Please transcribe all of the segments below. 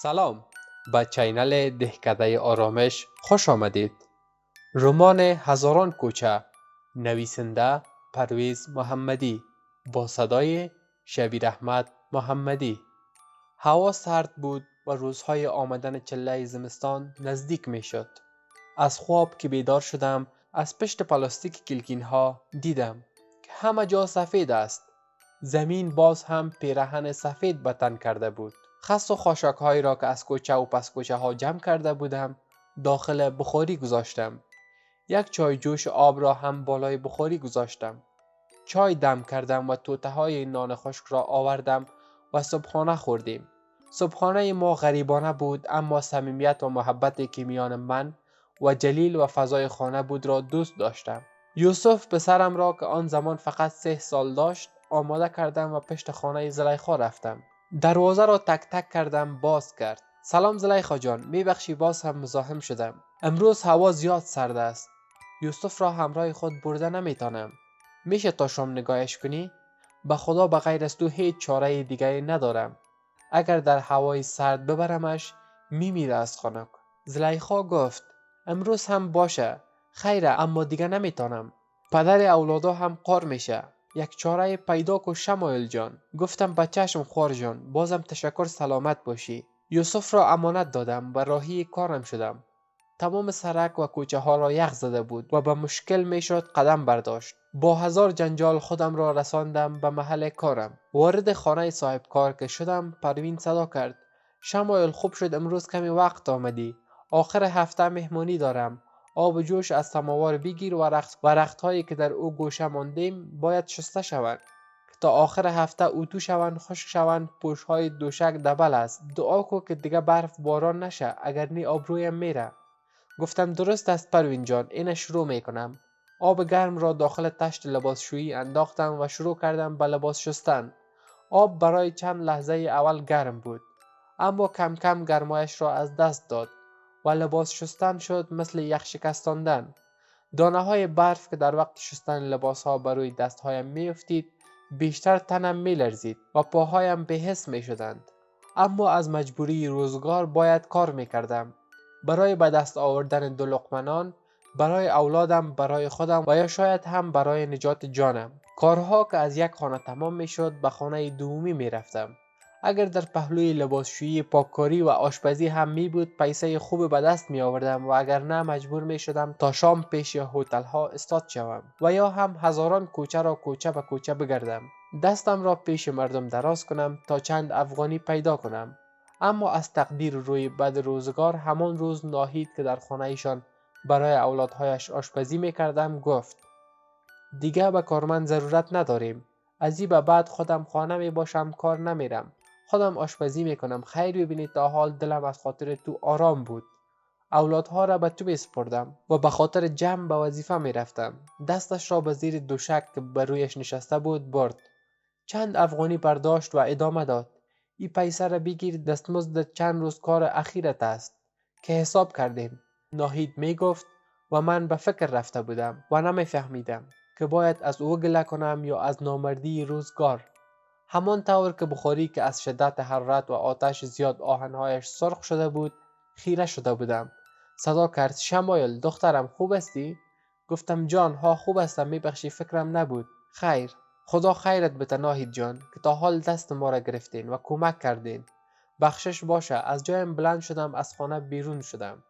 سلام، به چینل دهکده آرامش خوش آمدید. رمان هزاران کوچه، نویسنده پرویز محمدی، با صدای شبیر احمد محمدی. هوا سرد بود و روزهای آمدن چله زمستان نزدیک می شد. از خواب که بیدار شدم، از پشت پلاستیک گلگین ها دیدم که همه جا سفید است. زمین باز هم پیراهن سفید به تن کرده بود. خس و خاشاک هایی را که از کوچه و پس کوچه ها جمع کرده بودم داخل بخاری گذاشتم. یک چای جوش آب را هم بالای بخاری گذاشتم. چای دم کردم و توته های نان خشک را آوردم و صبحانه خوردیم. صبحانه ما غریبانه بود، اما صمیمیت و محبتی که میان من و جلیل و فضای خانه بود را دوست داشتم. یوسف پسرم را که آن زمان فقط 3 سال داشت آماده کردم و پشت خانه زلیخا رفتم. دروازه را تک تک کردم، باز کرد. سلام زلیخا جان، میبخشی باز هم مزاحم شدم. امروز هوا زیاد سرد است. یوسف را همراه خود برده نمیتانم. میشه تا شام نگاهش کنی؟ به خدا به غیر از تو هیچ چاره دیگری ندارم. اگر در هوای سرد ببرمش میمیره از خنک. زلیخا گفت امروز هم باشه. خیره، اما دیگه نمیتونم. پدر اولادا هم قار میشه. یک چاره پیدا کو شمایل جان. گفتم بچه‌شم خوار جان، بازم تشکر، سلامت باشی. یوسف را امانت دادم و راهی کارم شدم. تمام سرک و کوچه ها را یخ زده بود و به مشکل میشد قدم برداشت. با هزار جنجال خودم را رساندم به محل کارم. وارد خانه صاحب کار که شدم، پروین صدا کرد شمایل خوب شد امروز کمی وقت آمدی. آخر هفته مهمانی دارم. آب جوش از سماوار بگیر و رخت هایی که در او گوشه ماندیم باید شسته شوند که تا آخر هفته اتو شوند، خشک شوند. پوش های دوشک دبل است. دعا کو که دیگه برف باران نشه، اگر نی آبرویم میره. گفتم درست است پروین جان، اینه شروع میکنم. آب گرم را داخل تشت لباسشویی انداختم و شروع کردم به لباس شستن. آب برای چند لحظه اول گرم بود، اما کم کم گرمایش را از دست داد و لباس شستن شد مثل یخ شکستاندن. دانه های برف که در وقت شستن لباس ها بر روی دست هایم می افتید، بیشتر تنم می لرزید و پاهایم به حس می شدند. اما از مجبوری روزگار باید کار می کردم. برای به دست آوردن 2 لقمه نان، برای اولادم، برای خودم و یا شاید هم برای نجات جانم. کارها که از یک خانه تمام می شد به خانه دومی می رفتم. اگر در پهلوی لباسشویی پاککاری و آشپزی هم می بود پیسه خوب به دست می آوردم، و اگر نه مجبور می شدم تا شام پیش هتل ها استاد شوم و یا هم هزاران کوچه را کوچه به کوچه بگردم، دستم را پیش مردم دراز کنم تا چند افغانی پیدا کنم. اما از تقدیر روی بد روزگار همان روز ناهید که در خانه ایشان برای اولادهایش آشپزی می کردم گفت دیگه به کارمند ضرورت نداریم. از این به بعد خودم خانه می باشم، کار نمیرم. خودم آشپزی میکنم. خیر ببینید، تا حال دلم از خاطر تو آرام بود. اولادها را به تو بسپردم و به خاطر جمع به وظیفه میرفتم. دستش را به زیر دوشک که بر رویش نشسته بود برد. چند افغانی برداشت و ادامه داد این پیسه را بگیر، دستمزد چند روز کار اخیرت است که حساب کردیم. ناهید می گفت و من به فکر رفته بودم و نمیفهمیدم که باید از او گله کنم یا از نامردی روزگار. همان طور که بخاری که از شدت حرارت و آتش زیاد آهنهایش سرخ شده بود، خیره شده بودم. صدا کرد شمایل دخترم، خوب استی؟ گفتم جان ها خوب هستم، میبخشی فکرم نبود. خیر، خدا خیرت بده ناهید جان که تا حال دست ما را گرفتین و کمک کردین. بخشش باشه. از جایم بلند شدم، از خانه بیرون شدم.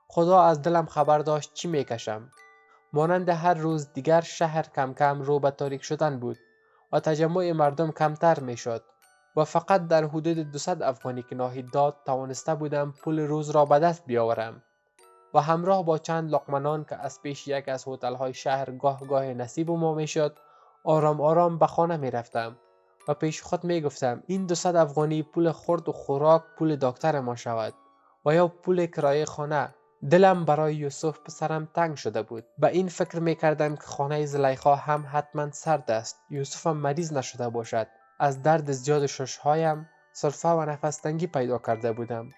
خدا از دلم خبر داشت چی میکشم. مانند هر روز دیگر شهر کم کم رو به تاریک شدن بود و تجمع مردم کمتر میشد و فقط در حدود 200 افغانی که ناهید داد توانسته بودم پول روز را به دست بیاورم و همراه با چند لقمه نان که از پیش یک از هتل‌های شهر گاه گاه نصیب ما میشد، آرام آرام به خانه میرفتم و پیش خود میگفتم این 200 افغانی پول خورد و خوراک، پول دکتر ما شود و یا پول کرایه خانه. دلم برای یوسف پسرم تنگ شده بود. به این فکر میکردم که خانه زلیخا هم حتما سرد است. یوسفم مریض نشده باشد. از درد زیاد ششهایم سرفه و نفس تنگی پیدا کرده بودم.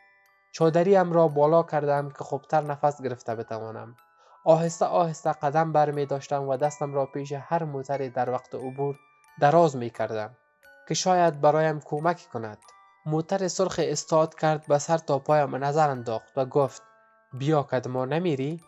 چادریم را بالا کردم که خوبتر نفس گرفته بتوانم. آهسته آهسته قدم برمی داشتم و دستم را پیش هر موتری در وقت عبور دراز می کردم که شاید برایم کمک کند. موتر سرخ استارت کرد، به سر تا پایم نظر انداخت و گفت بیا کدما نمیری؟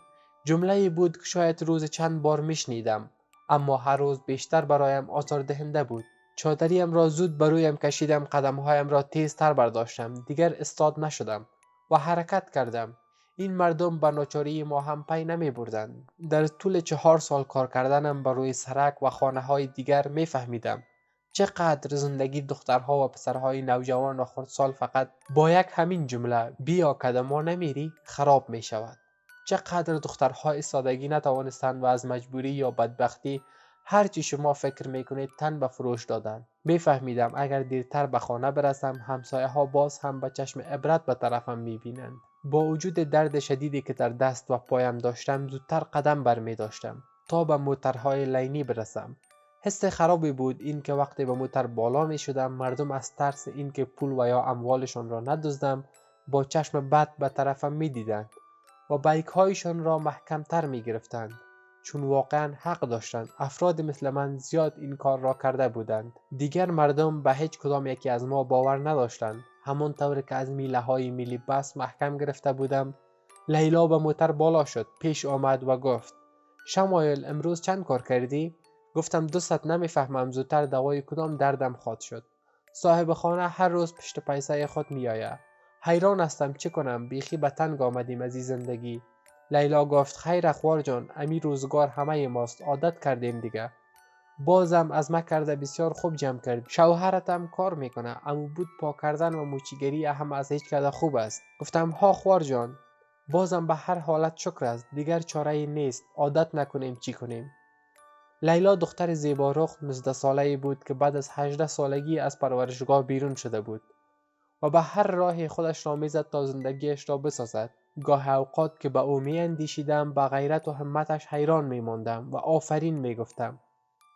جمله بود که شاید روز چند بار میشنیدم، اما هر روز بیشتر برایم آزاردهنده بود. چادریم را زود برویم کشیدم، قدمهایم را تیزتر برداشتم، دیگر استاد نشدم و حرکت کردم. این مردم به ناچاری ما هم پی نمی بردند. در طول 4 سال کار کردنم بر روی سرک و خانه های دیگر می فهمیدم چقدر زندگی دخترها و پسرهای نوجوان و خردسال فقط با یک همین جمله بیا کدما نمیری خراب می شود. چقدر دخترها ایستادگی نتوانستند و از مجبوری یا بدبختی هرچی شما فکر میکنید تن به فروش دادند. میفهمیدم اگر دیرتر به خانه برسم همسایه ها باز هم به چشم عبرت به طرفم میبینند. با وجود درد شدیدی که در دست و پایم داشتم زودتر قدم برمی داشتم تا به موترهای لینی برسم. حس خرابی بود این که وقتی به موتر بالا می شدم مردم از ترس اینکه پول و یا اموالشان را ندزدم با چشم بد به طرفم می دیدند و بایک هایشان را محکم تر می گرفتند، چون واقعا حق داشتند. افراد مثل من زیاد این کار را کرده بودند. دیگر مردم به هیچ کدام یکی از ما باور نداشتند. همون طور که از میله های میلی بس محکم گرفته بودم. لیلا به موتر بالا شد، پیش آمد و گفت شمایل امروز چند کار کردی؟ گفتم دوستت نمیفهمم زودتر دوای کدام دردم خواد شد. صاحب خانه هر روز پشت پیسه خود میآید. حیران هستم چه کنم، بیخی به تنگ آمدیم از این زندگی. لیلا گفت خیر اخوار جان، امی روزگار همه ماست، عادت کردیم دیگه. بازم از ما کرده بسیار خوب جمع کرد. شوهرتم کار میکنه، اما بود پاک کردن و موچیگری هم از هیچ کده خوب است. گفتم ها خوار جان، بازم به هر حالت شکر است، دیگر چاره ای نیست، عادت نکنیم چی کنیم. لیلا دختر زیبارخت 19 ساله بود که بعد از 18 سالگی از پرورشگاه بیرون شده بود و به هر راهی خودش را میزد تا زندگیش را بسازد. گاه اوقات که به او می اندیشیدم به غیرت و همتش حیران می ماندم و آفرین می گفتم.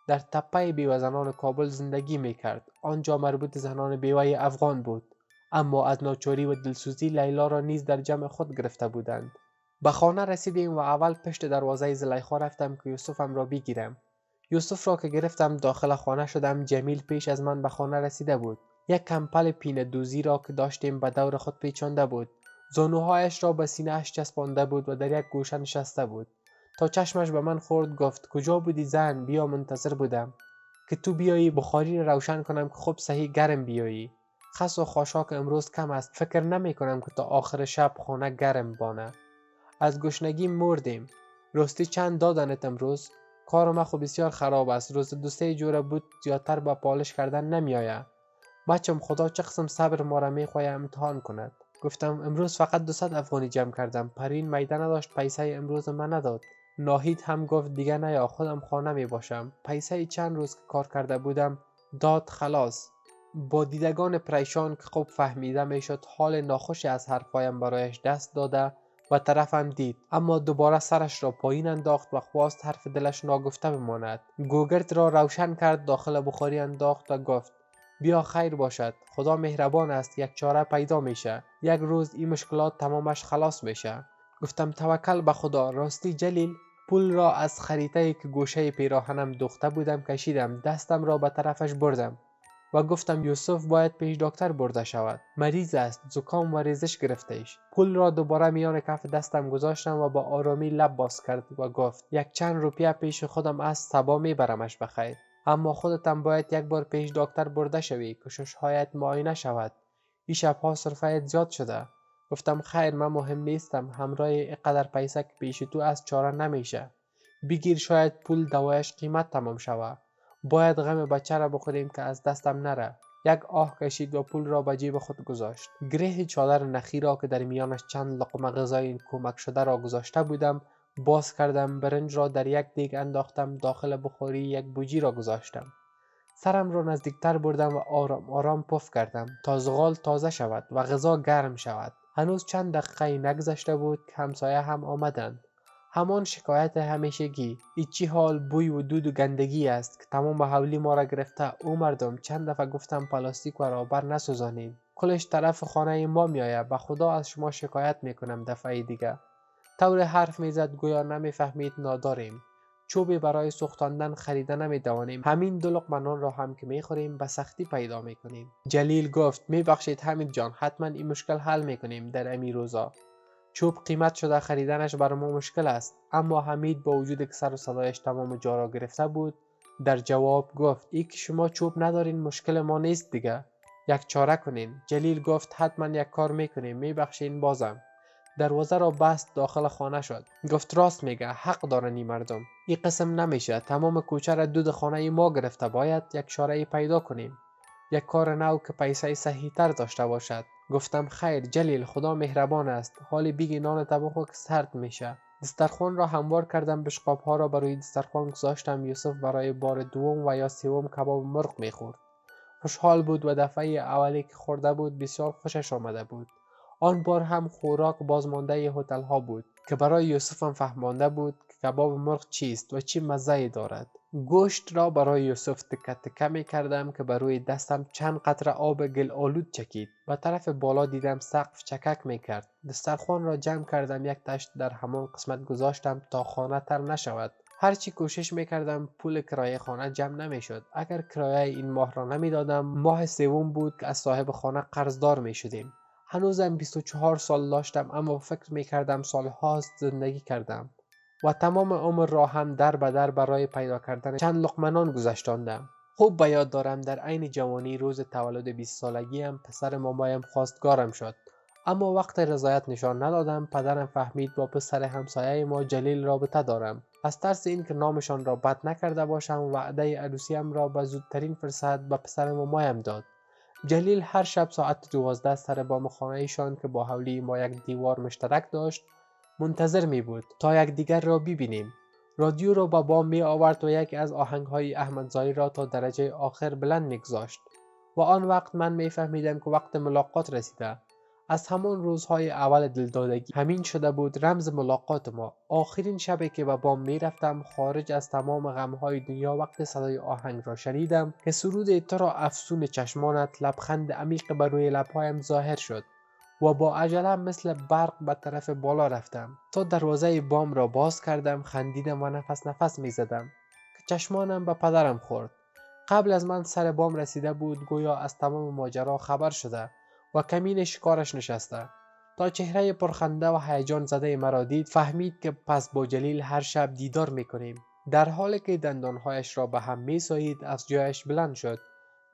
در تپه بیوه زنان کابل زندگی می کرد. آنجا مربوط زنان بیوه افغان بود، اما از ناچاری و دلسوزی لیلا را نیز در جمع خود گرفته بودند. به خانه رسیدیم و اول پشت دروازه زلیخا رفتم که یوسفم را بگیرم. یوسف را که گرفتم داخل خانه شدم. جمیل پیش از من به خانه رسیده بود. یک کمپل پینه دوزی را که داشتیم به دور خود پیچانده بود. زانوهایش را به سینه اش چسبانده بود و در یک گوشه نشسته بود. تا چشمش به من خورد گفت کجا بودی زن؟ بیا منتظر بودم که تو بیایی بخاری روشن کنم که خوب صحیح گرم بیایی. خس و خاشاک امروز کم است، فکر نمی کنم که تا آخر شب خانه گرم بانه. از گشنگی مردیم. راستی چند دادنت امروز؟ کار ما خو بسیار خراب است، روز 2-3 جوره بود، زیادتر با پالش کردن نمیآید. بچم خدا چه قسم صبر ما را میخواهد امتحان کند. گفتم امروز فقط 200 افغانی جمع کردم، پروین میده نداشت پیسه امروز من نداد. ناهید هم گفت دیگه نیا، خودم خانه می باشم. پیسه چند روز که کار کرده بودم داد خلاص. با دیدگان پریشان که خوب فهمیده میشد حال ناخوشی از حرفایم برایش دست داده و طرفم دید، اما دوباره سرش را پایین انداخت و خواست حرف دلش ناگفته بماند. گوگرد را روشن کرد، داخل بخاری انداخت و گفت بیا خیر باشد، خدا مهربان است، یک چاره پیدا میشه، یک روز این مشکلات تمامش خلاص میشه. گفتم توکل به خدا. راستی جلیل، پول را از خریطه که گوشه پیراهنم دوخته بودم کشیدم، دستم را به طرفش بردم و گفتم یوسف باید پیش دکتر برده شود، مریض است، زکام و ریزش گرفتهش. پول را دوباره میان کف دستم گذاشتم و با آرامی لب باز کرد و گفت یک چند روپیه پیش خودم از صبا میبرمش بخیر، اما خودتم باید یک بار پیش دکتر برده شوی که ششهایت معاینه شود. این شبها صرفه‌ات زیاد شده. گفتم خیر، من مهم نیستم، همراه اینقدر پیسه که پیش تو از چاره نمیشه. بگیر، شاید پول دوایش قیمت تمام شود. باید غم بچه را بخوریم که از دستم نره. یک آه کشید و پول را به جیب خود گذاشت. گره چادر نخی را که در میانش چند لقمه غذای کمک شده را گذاشته بودم باز کردم. برنج را در یک دیگ انداختم، داخل بخاری یک بوجی را گذاشتم. سرم را نزدیکتر بردم و آرام آرام پف کردم تا زغال تازه شود و غذا گرم شود. هنوز چند دقیقه نگذشته بود که همسایه هم آمدند. همان شکایت همیشگی، ایچی حال، بوی و دود و گندگی است که تمام حولی ما را گرفته. او مردم چند دفعه گفتم پلاستیک و رابر نسوزانید، کلش طرف خانه ما میآید. به خدا از شما شکایت میکنم دفعه دیگه. طور حرف میزد گویا نمیفهمید ناداریم. چوبی برای سوختاندن خریده نمی‌توانیم. همین 2 لقمه نان را هم که می‌خوریم به سختی پیدا می‌کنیم. جلیل گفت می‌بخشید حمید جان، حتما این مشکل حل می‌کنیم در امی روزا. چوب قیمت شده، خریدنش بر ما مشکل است. اما حمید با وجود که سر و صدایش تمام جا را گرفته بود، در جواب گفت ای که شما چوب ندارین مشکل ما نیست دیگه. یک چاره کنین. جلیل گفت حتما یک کار میکنیم، میبخشین بازم. دروازه را بست، داخل خانه شد. گفت راست میگه، حق دارن این مردم. این قسم نمیشه، تمام کوچه را دود خانه ما گرفته، باید یک چاره پیدا کنیم. یک کار نو که پیسه صحیح تر داشته باشد. گفتم خیر جلیل، خدا مهربان است، حالی بیگی نان بخور که سرد میشه. دسترخوان را هموار کردم، بشقاب ها را بروی دسترخوان گذاشتم. یوسف برای بار دوم و یا سوم کباب مرغ میخورد. خوشحال بود و دفعه اولی که خورده بود بسیار خوشش آمده بود. آن بار هم خوراک بازمانده هتل ها بود که برای یوسف هم فهمانده بود که کباب مرغ چیست و چی مزه دارد. گوشت را برای یوسف تکه تکه می کردم که بر روی دستم چند قطره آب گل آلود چکید. به طرف بالا دیدم سقف چکک می کرد. دسترخوان را جمع کردم، یک تشت در همان قسمت گذاشتم تا خانه تر نشود. هرچی کوشش میکردم پول کرایه خانه جمع نمیشد. اگر کرایه این ماه را نمیدادم، ماه سوم بود که از صاحب خانه قرضدار میشدیم. هنوزم 24 سال داشتم، اما فکر میکردم سالهاست زندگی کردم و تمام عمر را هم در به در برای پیدا کردن چند لقمه نان گذشتاندم. خوب به یاد دارم در عین جوانی روز تولد 20 سالگیم پسر مامایم خواستگارم شد. اما وقت رضایت نشان ندادم، پدرم فهمید با پسر همسایه ما جلیل رابطه دارم. از ترس اینکه نامشان را بد نکرده باشم، وعده عروسیم را به زودترین فرصت به پسر مامایم داد. جلیل هر شب ساعت 12 سر بام خانه ایشان که با حولی ما یک دیوار مشترک داشت منتظر می بود تا یک دیگر را ببینیم. رادیو را با بام می آورد و یکی از آهنگهای احمدزایی را تا درجه آخر بلند می گذاشت و آن وقت من می فهمیدم که وقت ملاقات رسیده. از همان روزهای اول دلدادگی همین شده بود رمز ملاقات ما. آخرین شبی که به بام می رفتم، خارج از تمام غمهای دنیا، وقت صدای آهنگ را شنیدم که سرود تو را افسون چشمانت، لبخند عمیق بر روی لبهایم ظاهر شد و با عجله مثل برق به طرف بالا رفتم. تا دروازه بام را باز کردم، خندیدم و نفس نفس می زدم که چشمانم به پدرم خورد. قبل از من سر بام رسیده بود، گویا از تمام ماجرا خبر شده و کمین شکارش نشسته. تا چهره پرخنده و هیجان زده مرا دید، فهمید که پس با جلیل هر شب دیدار میکنیم. در حالی که دندانهایش را به هم میسایید از جایش بلند شد،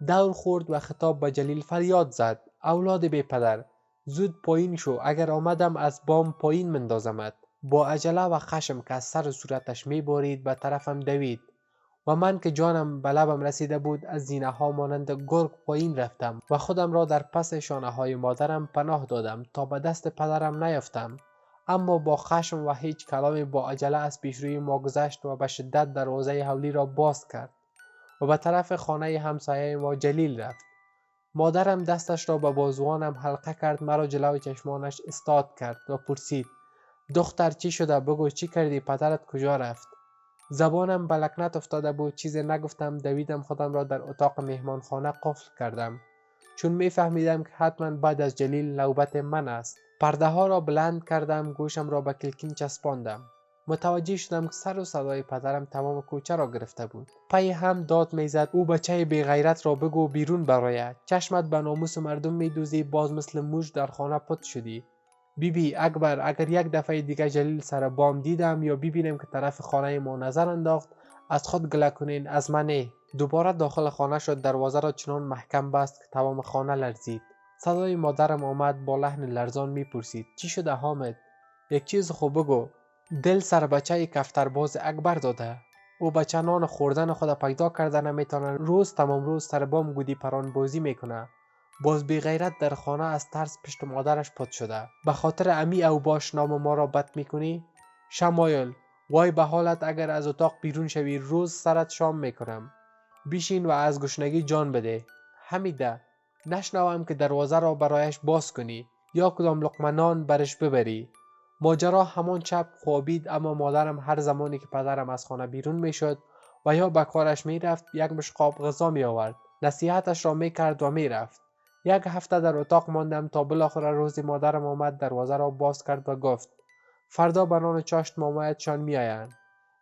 دور خورد و خطاب به جلیل فریاد زد اولاد بی پدر، زود پایین شو، اگر آمدم از بام پایین مندازمت. با عجله و خشم که از سر و صورتش میبارید به طرفم دوید و من که جانم به لبم رسیده بود، از زینه ها مانند گرگ پایین رفتم و خودم را در پس شانه های مادرم پناه دادم تا به دست پدرم نیفتم. اما با خشم و هیچ کلامی با عجله از پیشروی ما گذشت و به شدت دروازه حولی را باز کرد و به طرف خانه همسایه ما جلیل رفت. مادرم دستش را به بازوانم حلقه کرد، مرا جلوی چشمانش استاد کرد و پرسید دختر چی شده؟ بگو چی کردی؟ پدرت کجا رفت؟ زبانم به لکنت افتاده بود، چیزی نگفتم. دویدم خودم را در اتاق مهمانخانه قفل کردم، چون میفهمیدم که حتما بعد از جلیل نوبت من است. پرده ها را بلند کردم، گوشم را به کلکین چسباندم. متوجه شدم که سر و صدای پدرم تمام کوچه را گرفته بود. پی هم داد میزد او بچه بی غیرت را بگو بیرون برآید، چشمت به ناموس مردم میدوزی، باز مثل موش در خانه پت شدی. بیبی اکبر، اگر یک دفعه دیگه جلیل سر بام دیدم یا ببینم که طرف خانه ما نظر انداخت، از خود گله کنین، از من. دوباره داخل خانه شد، دروازه را چنان محکم بست که تمام خانه لرزید. صدای مادرم آمد، با لحن لرزان میپرسید چی شده حامد؟ یک چیز خوب بگو. دل سر بچه کفترباز اکبر داده. او بچه نان خوردن خود پیدا کرده نمیتونه، روز تمام روز سر بام گودی پران بازی میکنه. باز بی غیرت در خانه از ترس پشت مادرش پد شده. به خاطر امی او باش نام ما را بد میکنی؟ شمایل، وای به حالت اگر از اتاق بیرون شوی، روز سرت شام میکنم. بیشین و از گشنگی جان بده. حمیده، نشنوم که دروازه را برایش باز کنی یا کدام لقمه نان برش ببری. ماجرا همان شب خوابید، اما مادرم هر زمانی که پدرم از خانه بیرون میشد و یا به کارش میرفت، یک مشقاب غذا می آورد، نصیحتش را میکرد و میرفت. یک هفته در اتاق ماندم تا بالاخره روزی مادرم آمد، دروازه را باز کرد و گفت فردا به نان چاشت مامایتشان میآیند.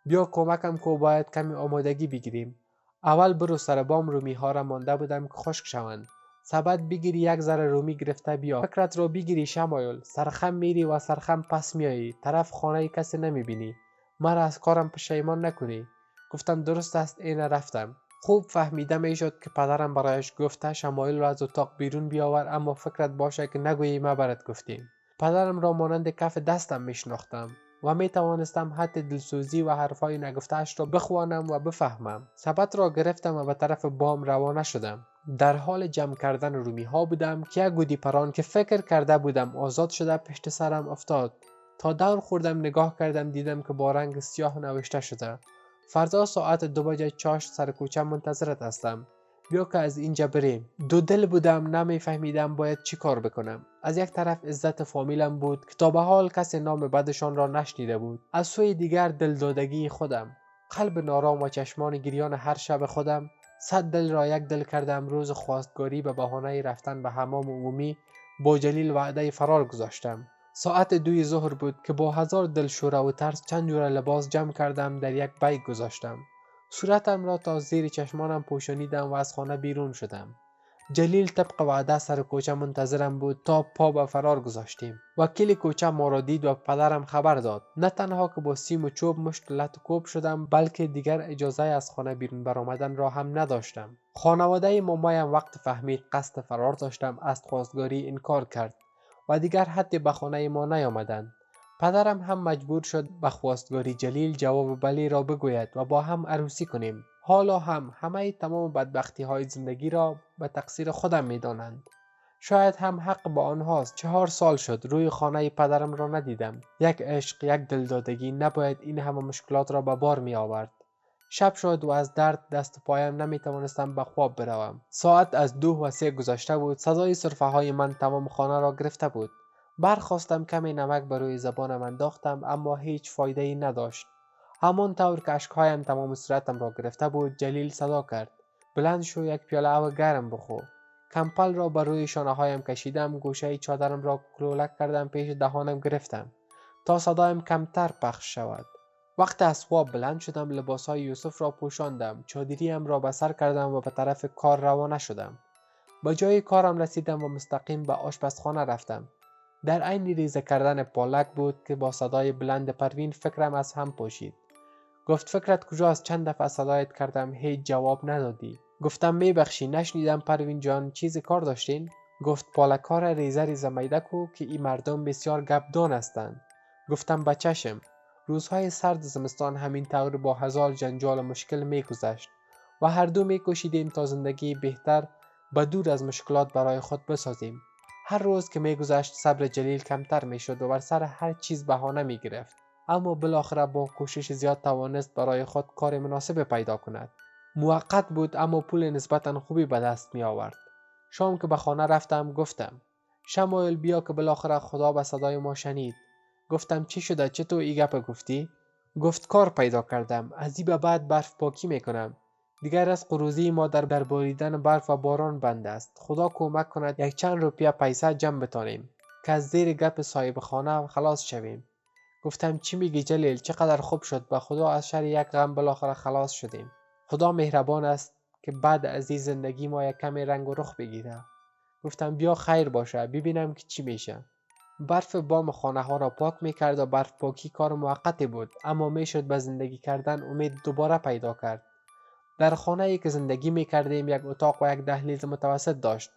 بیا کمکم کو، باید کمی آمادگی بگیریم. اول برو سر بام رومی ها را مانده بودم که خشک شوند. سبد بگیری یک ذره رومی گرفته بیا. فکرت را بگیری شمایل، سرخم میری و سرخم پس میایی، طرف خانه کسی نمیبینی، مرا از کارم پشیمان نکنی. گفتم درست است. این رفتم. خوب فهمیده میشد که پدرم برایش گفته شمایل را از اتاق بیرون بیاور، اما فکرت باشه که نگویی ما برات گفتیم. پدرم را مانند کف دستم میشناختم و می توانستم حد دلسوزی و حرفای نگفته‌اش را بخوانم و بفهمم. سبد را گرفتم و به طرف بام روانه شدم. در حال جمع کردن رومی ها بودم که یک گودی پران که فکر کرده بودم آزاد شده پشت سرم افتاد. تا دور خوردم نگاه کردم، دیدم که با رنگ سیاه نوشته شده: فردا ساعت 2 بجه چاشت سر کوچه منتظرت هستم. بیا که از اینجا بریم. دو دل بودم، نمیفهمیدم باید چی کار بکنم. از یک طرف عزت فامیلم بود که تا به حال کسی نام بدشان را نشنیده بود. از سوی دیگر دلدادگی خودم، قلب نارام و چشمان گریان هر شب خودم. 100 دل را یک دل کردم. روز خواستگاری به بهانه رفتن به حمام عمومی با جلیل وعده فرار گذاشتم. ساعت 2 ظهر بود که با 1000 دلشوره و ترس چند جور لباس جمع کردم، در یک بیگ گذاشتم. صورتم را تا زیر چشمانم پوشانیدم و از خانه بیرون شدم. جلیل طبق وعده سر کوچه منتظرم بود تا پا به فرار گذاشتیم. وکیل کوچه ما را دید و پدرم خبر داد. نه تنها که با سیم و چوب مشت لط و کوب شدم، بلکه دیگر اجازه از خانه بیرون برآمدن را هم نداشتم. خانواده مامایم وقت فهمید قصد فرار داشتم از خواستگاری انکار کرد و دیگر حتی به خانه ما نیامدند. پدرم هم مجبور شد به خواستگاری جلیل جواب بلی را بگوید و با هم عروسی کنیم. حالا هم همه تمام بدبختی های زندگی را به تقصیر خودم می دانند. شاید هم حق با آنهاست. 4 سال شد روی خانه پدرم را ندیدم. یک عشق، یک دلدادگی نباید این همه مشکلات را به بار می آورد. شب شد و از درد دست و پایم نمی توانستم به خواب بروم. ساعت از 2 و 3 گذشته بود. صدای سرفه های من تمام خانه را گرفته بود. برخواستم کمی نمک بر روی زبانم انداختم، اما هیچ فایده ای نداشت. همان طور که اشکهایم تمام صورتم را گرفته بود، جلیل صدا کرد: بلند شو، یک پیاله آب گرم بخور. کمپل را بر روی شانه هایم کشیدم، گوشه چادرم را کلولک کردم، پیش دهانم گرفتم تا صدایم کمتر پخش شود. وقت از خواب بلند شدم، لباسهای یوسف را پوشاندم، چادریم را به سر کردم و به طرف کار روانه شدم. به جای کارم رسیدم و مستقیم به آشپزخانه رفتم. در عین ریزه کردن پالک بود که با صدای بلند پروین فکرم از هم پاشید. گفت فکرت کجاست؟ چند دفعه صدایت کردم هیچ جواب ندادی. گفتم میبخشی نشنیدم پروین جان، چیزی کار داشتین؟ گفت پالک ها را ریزه ریزه میده کو که این مردم بسیار گپدان هستند. گفتم به چشم. روزهای سرد زمستان همین طور با 1000 جنجال و مشکل میگذشت و هر دو میکوشیدیم تا زندگی بهتر و دور از مشکلات برای خود بسازیم. هر روز که میگذشت صبر جلیل کمتر میشد و بر سر هر چیز بهانه میگرفت، اما بالاخره با کوشش زیاد توانست برای خود کار مناسب پیدا کند. موقت بود اما پول نسبتا خوبی به دست می آورد. شام که به خانه رفتم گفتم شمایل بیا که بالاخره خدا به صدای ما شنید. گفتم چی شده؟ چطور ای گپ گفتی؟ گفت کار پیدا کردم، از این به بعد برف پاکی میکنم. دیگر از قروزی ما در باریدن برف و باران بند است. خدا کمک کند یک چند روپیه پیسه جمع بتانیم که از زیر گپ صاحب خانه خلاص شویم. گفتم چی میگی جلیل؟ چقدر خوب شد، به خدا از شر یک غم بالاخره خلاص شدیم. خدا مهربان است که بعد از این زندگی ما یک کمی رنگ و رخ بگیره. گفتم بیا خیر باشه، ببینم که چی میشه. برف بام خانه ها را پاک میکرد و برف پاکی کار موقتی بود، اما میشد به زندگی کردن امید دوباره پیدا کرد. در خانه ای که زندگی میکردیم یک اتاق و یک دهلیز متوسط داشت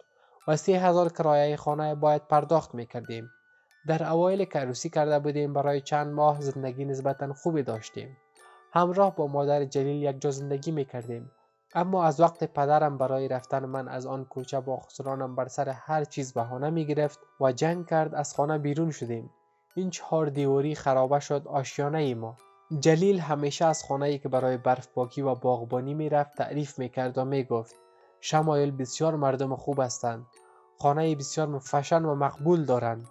و 3000 کرایه خانه باید پرداخت میکردیم. در اوایل که عروسی کرده بودیم برای چند ماه زندگی نسبتا خوبی داشتیم. همراه با مادر جلیل یک جا زندگی میکردیم، اما از وقت پدرم برای رفتن من از آن کوچه با خسرانم بر سر هر چیز بهانه میگرفت و جنگ کرد، از خانه بیرون شدیم. این 4 دیواری خرابه شد آشیانه ای ما. جلیل همیشه از خانه ای که برای برف پاکی و باغبانی میرفت تعریف میکرد و میگفت شمایل بسیار مردم خوب هستند، خانه بسیار مفشن و مقبول دارند.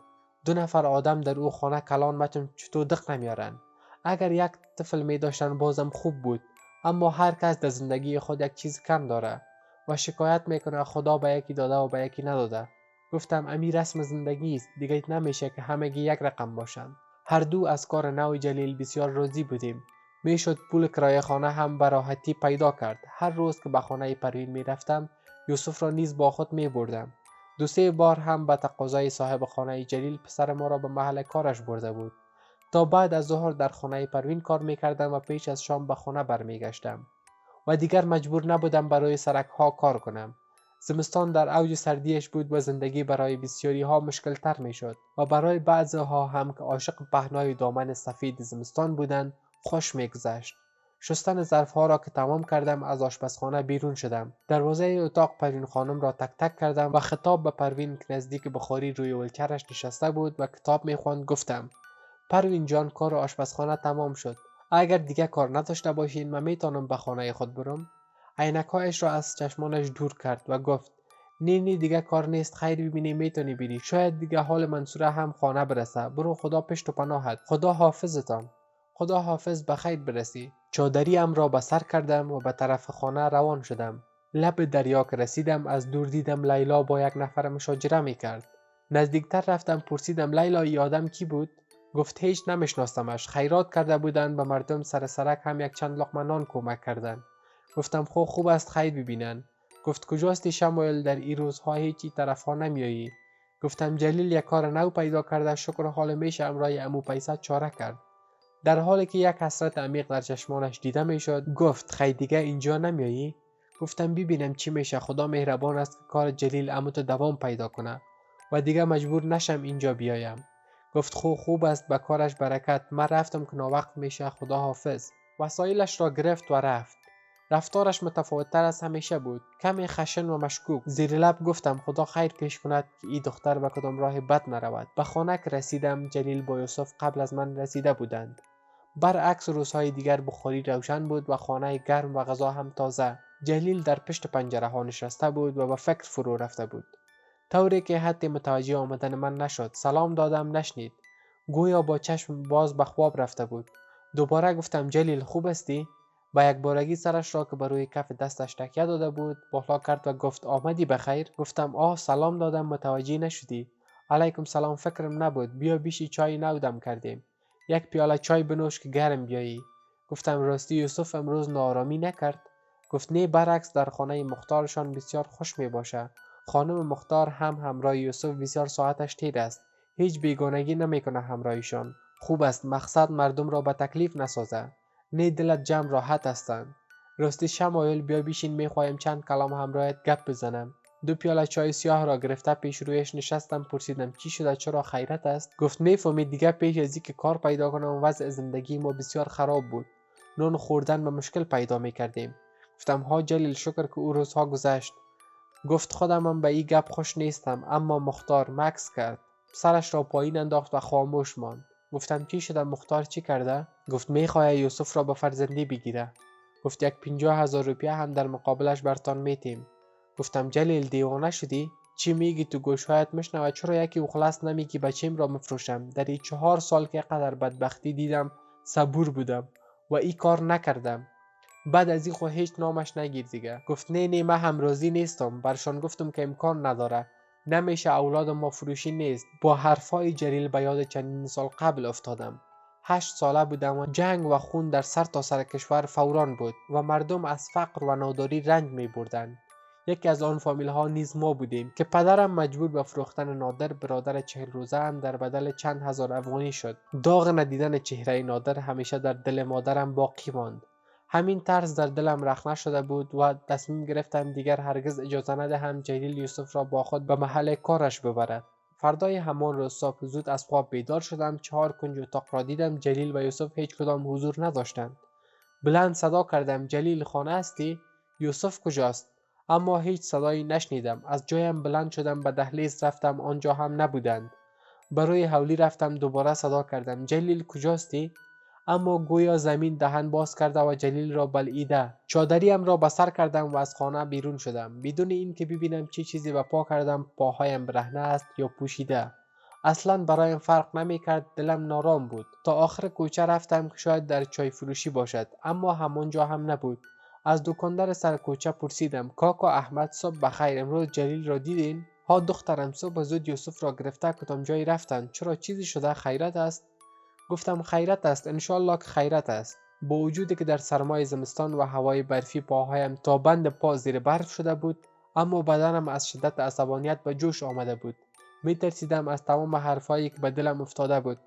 2 نفر آدم در او خانه کلان متن چطور دق نمیارن. اگر یک طفل می داشتن بازم خوب بود، اما هر کس در زندگی خود یک چیز کم داره و شکایت میکنه خدا به یکی داده و به یکی نداده. گفتم امیر رسم زندگی است، دیگه نمیشه که همگی یک رقم باشن. هر دو از کار نو جلیل بسیار راضی بودیم. میشد پول کرایه خانه هم به راحتی پیدا کرد. هر روز که به خانه پروین می رفتم یوسف را نیز با خود می بردم. دو سه بار هم به تقاضای صاحب خانه جلیل پسر ما را به محل کارش برده بود. تا بعد از ظهر در خانه پروین کار می کردم و پیش از شام به خانه برمی گشتم و دیگر مجبور نبودم برای سرک ها کار کنم. زمستان در اوج سردیش بود و زندگی برای بسیاری ها مشکل تر می شد و برای بعضی ها هم که عاشق پهنای دامن سفید زمستان بودند خوش می گذشت. شستن ظرف ها را که تمام کردم از آشپزخانه بیرون شدم. دروازه اتاق پروین خانم را تک تک کردم و خطاب به پروین که نزدیک بخاری روی ولچرش نشسته بود و کتاب می خواند گفتم: پروین جان، کار آشپزخانه تمام شد. اگر دیگه کار نداشته باشین من میتونم به خانه خود برم؟ عینک‌هایش را از چشمانش دور کرد و گفت: نه دیگه کار نیست، خیر ببینی میتونی بری. شاید دیگه حال منصوره هم خانه برسه. برو، خدا پشت و پناهت. خدا حافظتان. خدا حافظ، بخیر برسی. چادریم را به سر کردم و به طرف خانه روان شدم. لب دریا که رسیدم از دور دیدم لیلا با یک نفر مشاجره میکرد. نزدیکتر رفتم، پرسیدم: لیلا، این آدم کی بود؟ گفت: هیچ، نمیشناستمش. خیرات کرده بودند به مردم، سر سرک هم یک چند لقمه نان کمک کردند. گفتم: خب خوب است، خیر ببینن. گفت: کجاستی شمایل، در این روزها هیچی طرف ها نمیایی؟ گفتم: جلیل یک کار نو پیدا کرده، شکر حال میشه امرای امو پیسه چاره کرد. در حالی که یک حسرت عمیق در چشمانش دیده میشد گفت: خیر دیگه اینجا نمیایی؟ گفتم: ببینم چی میشه. خدا مهربان است که کار جلیل امو تو دوام پیدا کنه و دیگه مجبور نشم اینجا بیایم. گفت: خوب است، به کارش برکت. من رفتم که ناوقت میشه. خدا حافظ. وسایلش را گرفت و رفت. رفتارش متفاوت‌تر از همیشه بود، کمی خشن و مشکوک. زیر لب گفتم: خدا خیر پیش کند که این دختر به کدام راه بد نرود. به خانه که رسیدم جلیل با یوسف قبل از من رسیده بودند. برعکس روزهای دیگر بخاری روشن بود و خانه گرم و غذا هم تازه. جلیل در پشت پنجره ها نشسته بود و به فکر فرو رفته بود، طوری که حتی متوجه آمدن من نشد. سلام دادم، نشنید. گویا با چشم باز به خواب رفته بود. دوباره گفتم: جلیل، خوب استی؟ با یک بارگی سرش را که بر روی کف دستش تکیه داده بود بالا کرد و گفت: آمدی بخیر؟ گفتم: آه، سلام دادم، متوجه نشدی. علیکم سلام، فکرم نبود. بیا بیشی چای نودم کردیم. یک پیاله چای بنوش که گرم بیایی. گفتم: راستی یوسف امروز ناآرامی نکرد؟ گفت: نه، برعکس در خانه مختارشان بسیار خوش می باشه. خانم مختار هم همراه یوسف بسیار ساعتش تیر است. هیچ بیگانگی نمیکنه همراهشان. خوب است، مقصد مردم را به تکلیف نسازه. نه، دلت جمع راحت هستند. راستی شمایل، بیا بیشین، میخوایم چند کلام همراهت گپ بزنم. دو پیاله چای سیاه را گرفته پیش رویش نشستم. پرسیدم: چی شده؟ چرا خیرت است؟ گفت: میفهمی دیگه پیش از اینکه کار پیدا کنم وضع زندگی ما بسیار خراب بود. نون خوردن به مشکل پیدا میکردیم. گفتم: ها جلیل، شکر که او روزها گذشت. گفت: خودم به این گپ خوش نیستم. اما مختار مکث کرد، سرش را پایین انداخت و خاموش ماند. گفتم: چی شده؟ مختار چی کرده؟ گفت: میخواهد یوسف را به فرزندی بگیره. گفت: یک 50,000 روپیه هم در مقابلش برتان میتیم. گفتم: جلیل، دیوانه شدی؟ چی میگی؟ تو گوشهایت میشنوه. چرا یکی اخلاص نمیگی بچیم را مفروشم؟ در این 4 سال که قدر بدبختی دیدم صبور بودم و این کار نکردم. بعد از این خو هیچ نامش نگیر دیگه. گفت: نه من هم راضی نیستم. برشان گفتم که امکان نداره، نمیشه، اولاد ما فروشی نیست. با حرفای جلیل به یاد چندین سال قبل افتادم. 8 ساله بودم و جنگ و خون در سر تا سر کشور فوران بود و مردم از فقر و ناداری رنج می بردند. یکی از آن فامیل ها نیز ما بودیم که پدرم مجبور به فروختن نادر برادر 40 روزه هم در بدل چند هزار افغانی شد. داغ ندیدن چهره نادر همیشه در دل مادرم باقی ماند. همین ترس در دلم رخنه شده بود و تصمیم گرفتم دیگر هرگز اجازه ندهم جلیل یوسف را با خود به محل کارش ببرد. فردای همان روز صبح زود از خواب بیدار شدم. 4 کنج اتاق را دیدم. جلیل و یوسف هیچ کدام حضور نداشتند. بلند صدا کردم: جلیل، خانه هستی؟ یوسف کجاست؟ اما هیچ صدایی نشنیدم. از جایم بلند شدم، به دهلیز رفتم، آنجا هم نبودند. برای حولی رفتم، دوباره صدا کردم: جلیل کجاستی؟ اما گویا زمین دهن باز کرده و جلیل را بلعیده. چادریم را به سر کردم و از خانه بیرون شدم بدون اینکه ببینم چه چیزی به پا کردم. پاهایم برهنه است یا پوشیده. اصلا برایم فرق نمیکرد. دلم نارام بود. تا آخر کوچه رفتم که شاید در چای فروشی باشد، اما همانجا هم نبود. از دکاندار سر کوچه پرسیدم: کاکا احمد، صبح بخیر، امروز جلیل را دیدین؟ ها دخترم، صبح زود یوسف را گرفته کدام جایی رفتند. چرا، چیزی شده؟ خیرت است؟ گفتم: خیرت است، انشالله که خیرت است. با وجودی که در سرمای زمستان و هوای برفی پاهایم تا بند پا زیر برف شده بود، اما بدنم از شدت عصبانیت به جوش آمده بود. می ترسیدم از تمام حرفایی که به دلم افتاده بود.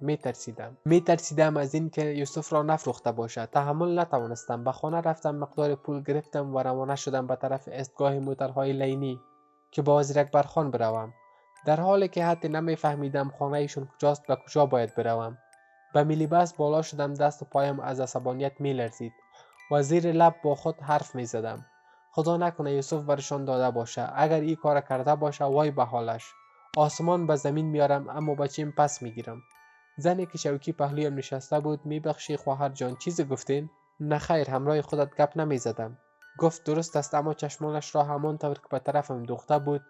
می ترسیدم از این که یوسف را نفروخته باشد. تحمل نتوانستم. به خانه رفتم، مقدار پول گرفتم و روانه شدم به طرف ایستگاه موترهای لینی که با وزیرک برخان بروم، در حالی که حتی نمیفهمیدم خانه ایشون کجاست و کجا باید بروم. به میلیباس بالا شدم. دست و پایم از عصبانیت می لرزید و زیر لب با خود حرف می زدم. خدا نکنه یوسف برشان داده باشه. اگر این کار کرده باشه وای به حالش. آسمان به زمین میارم اما بچیم پس میگیرم. زنی که شوکی پهلویم نشسته بود: میبخشی خواهر جان، چیزی گفتین؟ نه خیر، همراه خودت گپ نمی زدم. گفت درست است، اما چشمانش را همان طور که به طرفم دوخته بود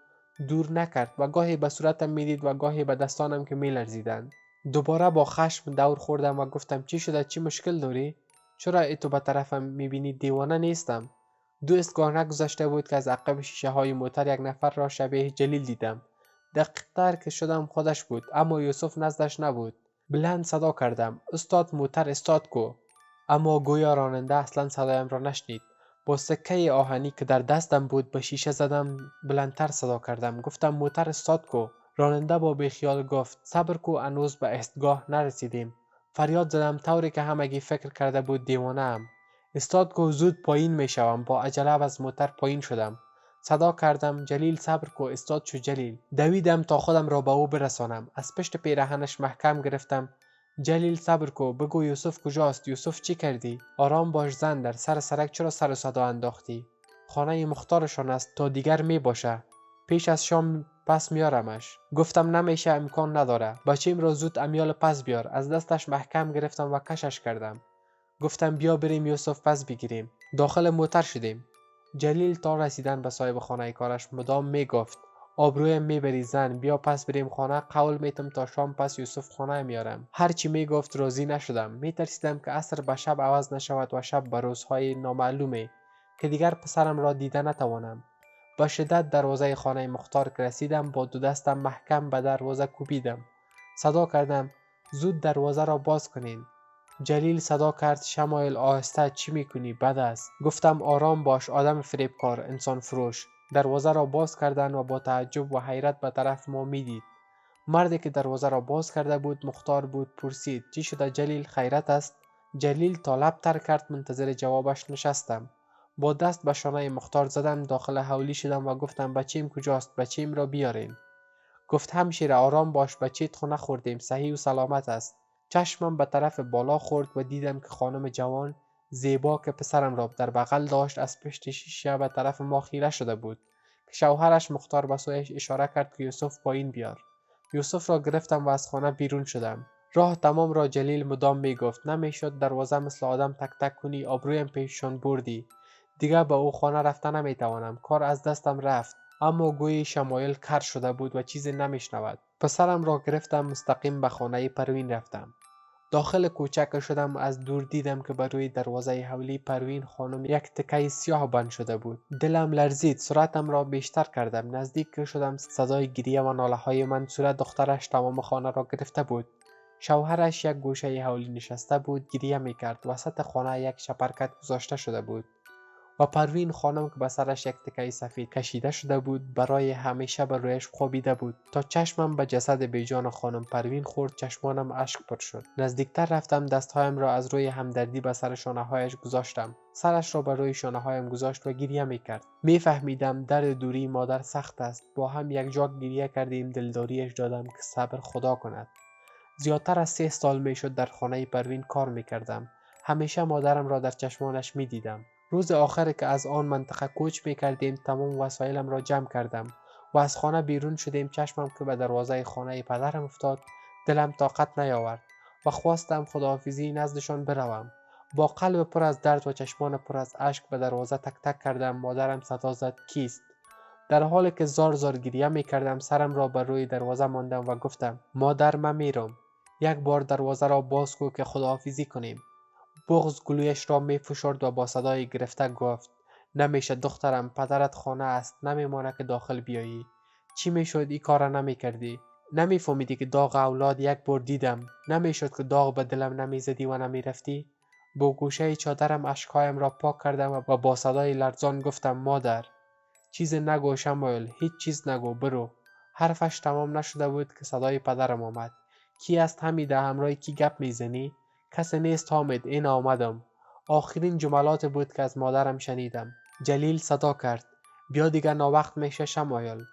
دور نکرد و گاهی به صورتم میدید و گاهی به دستانم که میلرزیدند. دوباره با خشم دور خوردم و گفتم: چی شده؟ چی مشکل داری؟ چرا تو به طرفم میبینی؟ دیوانه نیستم. 2 ایستگاه نگذشته بود که از عقب شیشه های موتر یک نفر را شبیه جلیل دیدم. دقیق‌تر که شدم خودش بود، اما یوسف نزدش نبود. بلند صدا کردم: استاد، موتر استاد کو! اما گویا راننده اصلا صدایم را نشنید. با سکه آهنی که در دستم بود به شیشه زدم. بلندتر صدا کردم. گفتم: موتر استاد کو! راننده با بیخیال گفت: صبر کو، هنوز به ایستگاه نرسیدیم. فریاد زدم طوری که همگی فکر کرده بود دیوانه ام: استاد کو، زود پایین می شوم. با عجله از موتر پایین شدم. صدا کردم: جلیل صبر کو، استاد شو جلیل. دویدم تا خودم را به او برسانم. از پشت پیراهنش محکم گرفتم: جلیل صبر کو، بگو یوسف کجاست؟ یوسف چی کردی؟ آرام باش زن، در سر سرک چرا سر و صدا انداختی؟ خانه مختارشان است، تا دیگر می باشه. پیش از شام پس میارمش. گفتم نمیشه، امکان نداره. بچیم را زود امیال پس بیار. از دستش محکم گرفتم و کشش کردم. گفتم بیا بریم یوسف پس بگیریم. داخل موتر شدیم. جلیل تا رسیدن به صاحب خانه کارش مدام می گفت: آبرویم میبری زن، بیا پس بریم خانه. قول میتم تا شام پس یوسف خانه میارم. هرچی میگفت راضی نشدم. میترسیدم که عصر به شب عوض نشود و شب به روزهای نامعلومه که دیگر پسرم را دیده نتوانم. با شدت دروازه خانه مختار که رسیدم با 2 دستم محکم به دروازه کوبیدم. صدا کردم: زود دروازه را باز کنین. جلیل صدا کرد: شمایل آهسته، چی میکنی؟ بد است. گفتم آرام باش آدم فریبکار، انسان فروش. دروازه را باز کردند و با تعجب و حیرت به طرف ما میدید. مردی که دروازه را باز کرده بود مختار بود. پرسید: چی شده جلیل، خیرت است؟ جلیل تا لب تر کرد. منتظر جوابش نشستم. با دست به شانه مختار زدم. داخل حولی شدم و گفتم: بچیم کجاست؟ بچیم را بیارین. گفت: همشیره آرام باش، بچیت خو نخوردیم، صحیح و سلامت است. چشمم به طرف بالا خورد و دیدم که خانم جوان زیبا که پسرم را در بغل داشت از پشت شیشه به طرف ما خیره شده بود که شوهرش مختار به سویش اشاره کرد که یوسف پایین بیار. یوسف را گرفتم و از خانه بیرون شدم. راه تمام را جلیل مدام می گفت: نمیشد دروازه مثل آدم تک تک کنی، آبرویم پیششان بردی. دیگر به او خانه رفته نمیتوانم. کار از دستم رفت. اما گویی شمایل کر شده بود و چیزی نمیشنود. پسرم را گرفتم، مستقیم به خانه پروین رفتم. داخل کوچه شدم. از دور دیدم که بر روی دروازه حولی پروین خانم یک تکه سیاه بند شده بود. دلم لرزید. سرعتم را بیشتر کردم. نزدیک شدم. صدای گریه و ناله های من صورت دخترش تمام خانه را گرفته بود. شوهرش یک گوشه حولی نشسته بود، گریه میکرد. وسط خانه یک شپرکت گذاشته شده بود و پروین خانم که به سرش یک تکه سفید کشیده شده بود برای همیشه بر رویش خوابیده بود. تا چشمم به جسد بیجان خانم پروین خورد چشمانم اشک پر شد. نزدیکتر رفتم. دستهایم را از روی همدردی به سر شانه‌هایش گذاشتم. سرش را بر روی شانه‌هایم گذاشت و گریه میکرد. میفهمیدم درد دوری مادر سخت است. با هم یک جا گریه کردیم. دلداریش دادم که صبر خدا کند. زیادتر از 3 سال میشد در خانه پروین کار میکردم. همیشه مادرم را در چشمانش میدیدم. روز آخر که از آن منطقه کوچ میکردیم تمام وسایلم را جمع کردم و از خانه بیرون شدیم. چشمم که به دروازه خانه پدرم افتاد دلم طاقت نیاورد و خواستم خداحافظی نزدشان بروم. با قلب پر از درد و چشمان پر از اشک به دروازه تک تک کردم. مادرم صدا زد: کیست؟ در حالی که زار زار گریه میکردم سرم را بر روی دروازه ماندم و گفتم: مادر، من میرم. یک بار دروازه را باز کو که خداحافظی کنیم. بغض گلویش را می فشرد و با صدای گرفته گفت: نمیشه دخترم، پدرت خانه است، نمیمانه که داخل بیایی. چی میشد این کار نمی کردی؟ نمیفهمیدی که داغ اولاد یک بار دیدم؟ نمیشد که داغ به دلم نمیزدی و نمیرفتی؟ با گوشه چادرم اشکهایم را پاک کردم و با صدای لرزان گفتم مادر چیز نگو شمایل، هیچ چیز نگو، برو. حرفش تمام نشده بود که صدای پدرم آمد. کی است حمیده؟ همراه کی گپ میزنی؟ کسی نیست حامد، این آمدم. آخرین جملات بود که از مادرم شنیدم. جلیل صدا کرد بیا دیگر ناوقت میشه شمایل.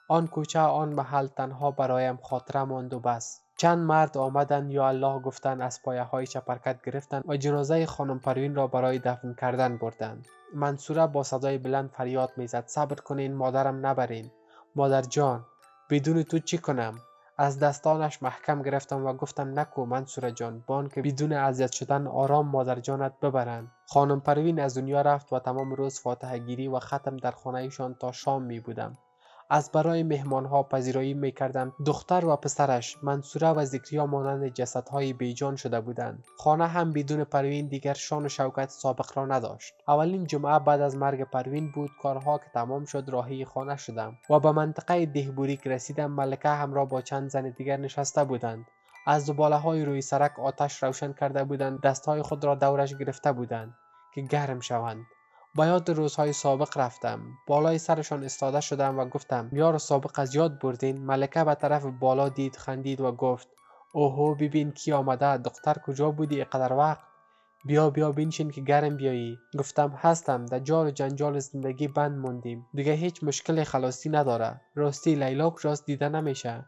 آن کوچه آن محل تنها برایم خاطره ماند و بس. چند مرد آمدند یا الله گفتند، از پایه های چپرکت گرفتند و جنازه خانم پروین را برای دفن کردن بردند. منصوره با صدای بلند فریاد میزد صبر کنین، مادرم نبرین. مادر جان بدون تو چی کنم؟ از دستانش محکم گرفتم و گفتم نکو منصوره جان، بان که بدون اذیت شدن آرام مادر جانت ببرند. خانم پروین از دنیا رفت و تمام روز فاتحه گیری و ختم در خانهشان تا شام می بودم. از برای مهمانها پذیرایی می کردم. دختر و پسرش منصوره و ذکریا مانند جسدهای بیجان شده بودند. خانه هم بدون پروین دیگر شان و شوکت سابق را نداشت. اولین جمعه بعد از مرگ پروین بود. کارها که تمام شد راهی خانه شدم و به منطقه دهبوری که رسیدم ملکه همراه با چند زن دیگر نشسته بودند. از زباله های روی سرک آتش روشن کرده بودند. دستهای خود را دورش گرفته بودند که گرم شوند. با یاد روزهای سابق رفتم. بالای سرشان استاده شدم و گفتم یار سابق از یاد بردین؟ ملکه به طرف بالا دید، خندید و گفت اوهو ببین کی آمده. دختر کجا بودی اینقدر وقت؟ بیا بنشین که گرم بیایی. گفتم هستم، در جال و جنجال زندگی بند موندیم، دیگه هیچ مشکل خلاصی نداره. راستی لیلا کجاست؟ دیده نمیشه.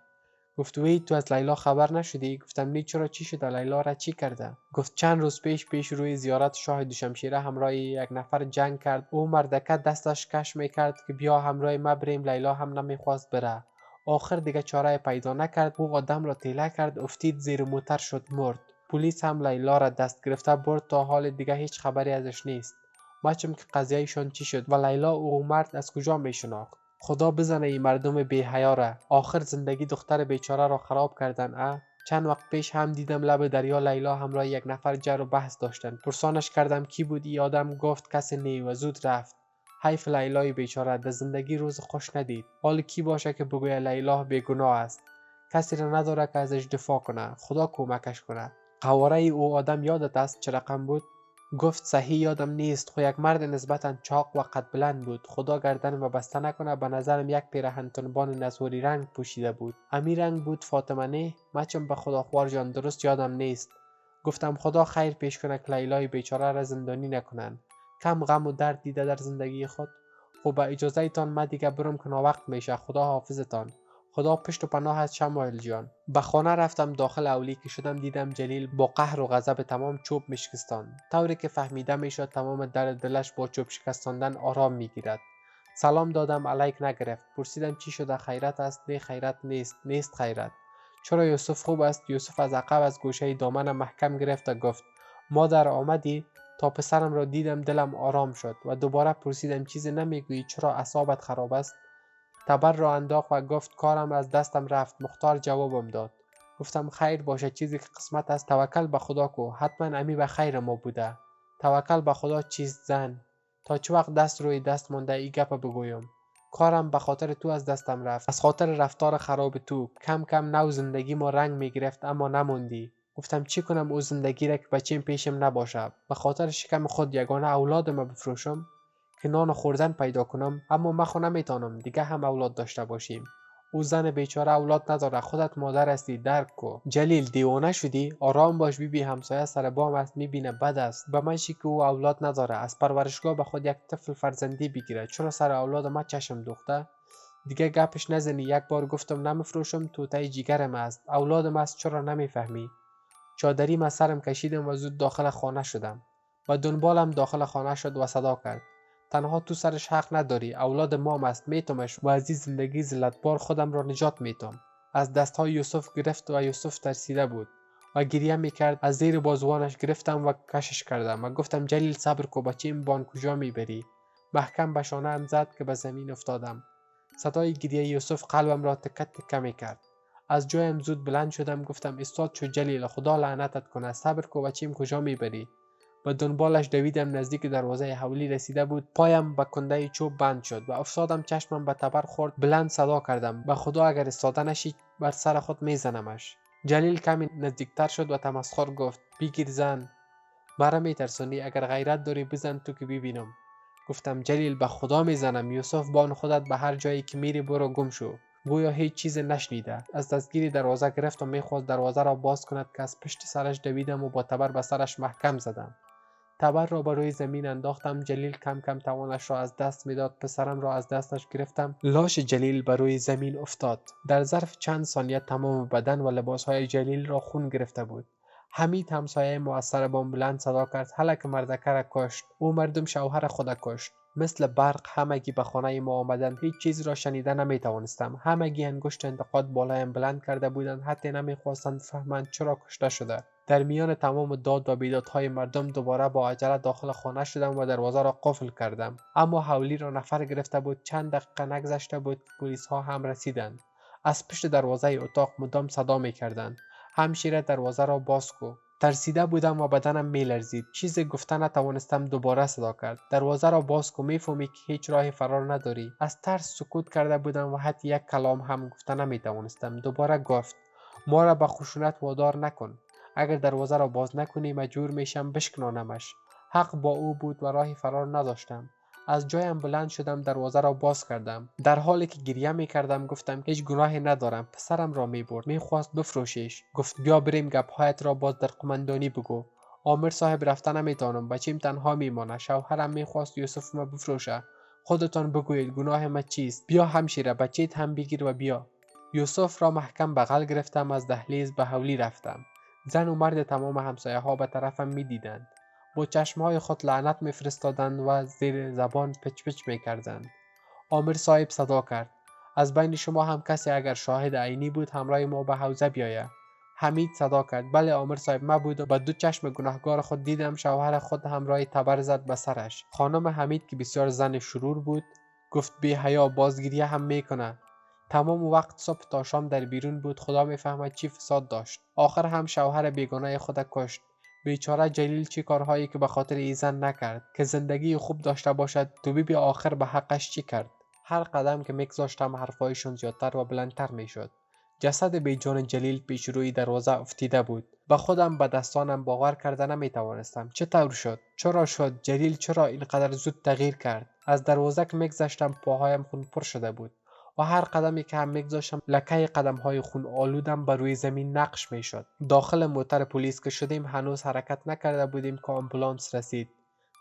گفت وی تو از لیلا خبر نشدی؟ گفتم نی، چرا چی شده؟ لیلا را چی کرده؟ گفت چند روز پیش روی زیارت شاه دوشمشیره همراه یک نفر جنگ کرد. او مردکه دستش کش میکرد که بیا همراه ما بریم. لیلا هم نمیخواست بره. آخر دیگه چاره پیدا نکرد. او آدم را تیله کرد، افتید زیر موتر شد، مرد. پلیس هم لیلا را دست گرفته برد. تا حال دیگه هیچ خبری ازش نیست. بچم که قضیهشون چی شد و لیلا او مرد از کجا میشناخت؟ خدا بزنه این مردم بی حیا را. آخر زندگی دختر بیچاره را خراب کردن. چند وقت پیش هم دیدم لب دریا لیلا همراه یک نفر جر و بحث داشتن. پرسانش کردم کی بود این آدم؟ گفت کسی نی و زود رفت. حیف لیلای بیچاره، در زندگی روز خوش ندید. حال کی باشه که بگوید لیلا بیگناه است؟ کسی را نداره که ازش دفاع کنه. خدا کمکش کنه. قواره او آدم یادت است چه رقم بود؟ گفت صحیح یادم نیست، خو یک مرد نسبتا چاق و قد بلند بود. خدا گردن و بسته نکنه، به نظرم یک پیراهن تنبان نسواری رنگ پوشیده بود. همین رنگ بود فاطمه نه؟ مچم به خدا خوار جان درست یادم نیست. گفتم خدا خیر پیش کنه که لیلای بیچاره را زندانی نکنن. کم غم و درد دیده در زندگی خود. خب با اجازه تان من دیگه برم که ناوقت میشه. خدا حافظتان. خدا پشت و پناه از شمایل جان. به خانه رفتم. داخل اولی که شدم دیدم جلیل با قهر و غضب تمام چوب میشکستان، طوری که فهمیده میشد تمام درد دلش با چوب شکستاندن آرام میگیرد. سلام دادم، علیک نگرفت. پرسیدم چی شده؟ خیرت است؟ نه خیرت نیست خیرت. چرا یوسف خوب است؟ یوسف از عقب از گوشه دامنم محکم گرفت و گفت مادر آمدی؟ تا پسرم را دیدم دلم آرام شد و دوباره پرسیدم چیزی نمیگویی؟ چرا اعصابت خراب است؟ تبر را انداخت و گفت کارم از دستم رفت. مختار جوابم داد. گفتم خیر باشه، چیزی که قسمت است. توکل به خدا کو، حتما امی به خیر ما بوده. توکل به خدا چیست زن؟ تا چه وقت دست روی دست مونده ای گپ بگویم؟ کارم به خاطر تو از دستم رفت، از خاطر رفتار خراب تو. کم کم نو زندگی ما رنگ میگرفت اما نموندی. گفتم چی کنم او زندگی را که بچیم پیشم نباشه؟ به خاطر شکم خود یگانه اولادم بفروشم که نان خوردن پیدا کنم؟ اما من خو نمیتونم دیگه هم اولاد داشته باشیم. او زن بیچاره اولاد نداره. خودت مادر هستی، درک کو. جلیل دیوانه شدی؟ آرام باش، بی همسایه سر بام است، میبینه بد است. به من که او اولاد نداره، از پرورشگاه به خود یک طفل فرزندی بگیره. چرا سر اولاد ما چشم دوخته؟ دیگه گپش نزنی. یک بار گفتم نمیفروشم، توته جیگرم است، اولادم است، چرا نمیفهمی؟ چادری من سرم کشیدم و زود داخل خانه شدم و دنبالم داخل خانه شد و صدا کرد تنها تو سرش حق نداری، اولاد مام است، میتمش و از این زندگی ذلتبار خودم را نجات میتم. از دستهای یوسف گرفت و یوسف ترسیده بود و گریه میکرد. از زیر بازوانش گرفتم و کشش کردم و گفتم جلیل صبر کو، بچیم بان کجا میبری؟ محکم به شانه‌ام زد که به زمین افتادم. صدای گریه یوسف قلبم را تکه تکه میکرد. از جایم زود بلند شدم. گفتم استاد شو جلیل، خدا لعنتت کنه، صبر کو، بچیم کجا میبری؟ و دنبالش دویدم. نزدیک دروازه حولی رسیده بود. پایم به کنده چوب بند شد و افتادم. چشمم به تبر خورد. بلند صدا کردم به خدا اگر استاده نشی بر سر خود میزنمش. جلیل کمی نزدیکتر شد و تمسخر گفت بگیر زن. مرا میترسونی؟ اگر غیرت داری بزن تو که ببینم. گفتم جلیل به خدا میزنم. یوسف بان خودت به هر جایی که میری برو گم شو. گویا هیچ چیز نشنیده. از دستگیری دروازه گرفت و میخواست دروازه را باز کند که از پشت سرش دویدم و با تبر به سرش محکم زدم. تبر را بر روی زمین انداختم. جلیل کم کم توانش را از دست میداد. پسرم را از دستش گرفتم. لاش جلیل بر روی زمین افتاد. در ظرف چند ثانیه تمام بدن و لباسهای جلیل را خون گرفته بود. حمید همسایه مؤثر بام بلند صدا کرد: هلک مردکه را کشت. او مردم شوهر خود کشت. مثل برق همگی به خانه ما آمدند. هیچ چیز را شنیده نمی توانستم. همگی انگشت انتقاد بالایم بلند کرده بودند. حتی نمیخواستند فهمند چرا کشته شده. در میان تمام داد و بیدادهای مردم دوباره با عجله داخل خانه شدم و دروازه را قفل کردم. اما حولی را نفر گرفته بود. چند دقیقه نگذشته بود که پلیس ها هم رسیدند. از پشت دروازه اتاق مدام صدا می کردند: همشیره دروازه را باز کو. ترسیده بودم و بدنم می لرزید. چیزی گفته نتوانستم. دوباره صدا کرد: دروازه را باز کو. میفهمی که هیچ راه فرار نداری. از ترس سکوت کرده بودم و حتی یک کلام هم گفته نمی توانستم. دوباره گفت: ما را به خشونت وادار نکن. اگر دروازه را باز نکنی مجبور میشم بشکنانمش. حق با او بود و راهی فرار نداشتم. از جایم بلند شدم. دروازه را باز کردم. در حالی که گریه می کردم گفتم: هیچ گناهی ندارم. پسرم را می برد. می خواست بفروشیش. گفت: بیا بریم گپ‌هایت را باز در قماندانی بگو. عامر صاحب رفته نمیتونم. بچیم تنها میمانه. شوهرم می خواست یوسف ما بفروشه. خودتان بگویید گناه ما چیست؟ بیا همشیره بچیت هم بگیر و بیا. یوسف را محکم بغل گرفتم. از دهلیز به حولی رفتم. زن و مرد تمام همسایه ها به طرفم می دیدند. با چشمهای خود لعنت می فرستادند و زیر زبان پچ پچ می کردند. عامر صاحب صدا کرد: از بین شما هم کسی اگر شاهد عینی بود همراه ما به حوزه بیاید. حمید صدا کرد: بله عامر صاحب ما بود و با دو چشم گناهگار خود دیدم شوهر خود همراه تبر زد به سرش. خانم حمید که بسیار زن شرور بود گفت: بی حیا بازگیریه هم میکنه. تمام وقت صبح تا شام در بیرون بود. خدا میفهمد چی فساد داشت. آخر هم شوهر بیگانه خود کشت. بیچاره جلیل چی کارهایی که به خاطر ای زن نکرد که زندگی خوب داشته باشد. تو ببین آخر به حقش چی کرد. هر قدم که میگذاشتم حرفایشون زیادتر و بلندتر میشد. جسد بیجان جلیل پیش روی دروازه افتیده بود. به خودم به دستانم باور کرده نمیتوانستم. چطور شد؟ چرا شد؟ جلیل چرا اینقدر زود تغییر کرد؟ از دروازه که میگذشتم پاهایم خون پر شده بود و هر قدمی که هم میگذاشتم لکه قدم‌های خون آلودم بر روی زمین نقش میشد. داخل موتر پلیس که شدیم هنوز حرکت نکرده بودیم که آمبولانس رسید.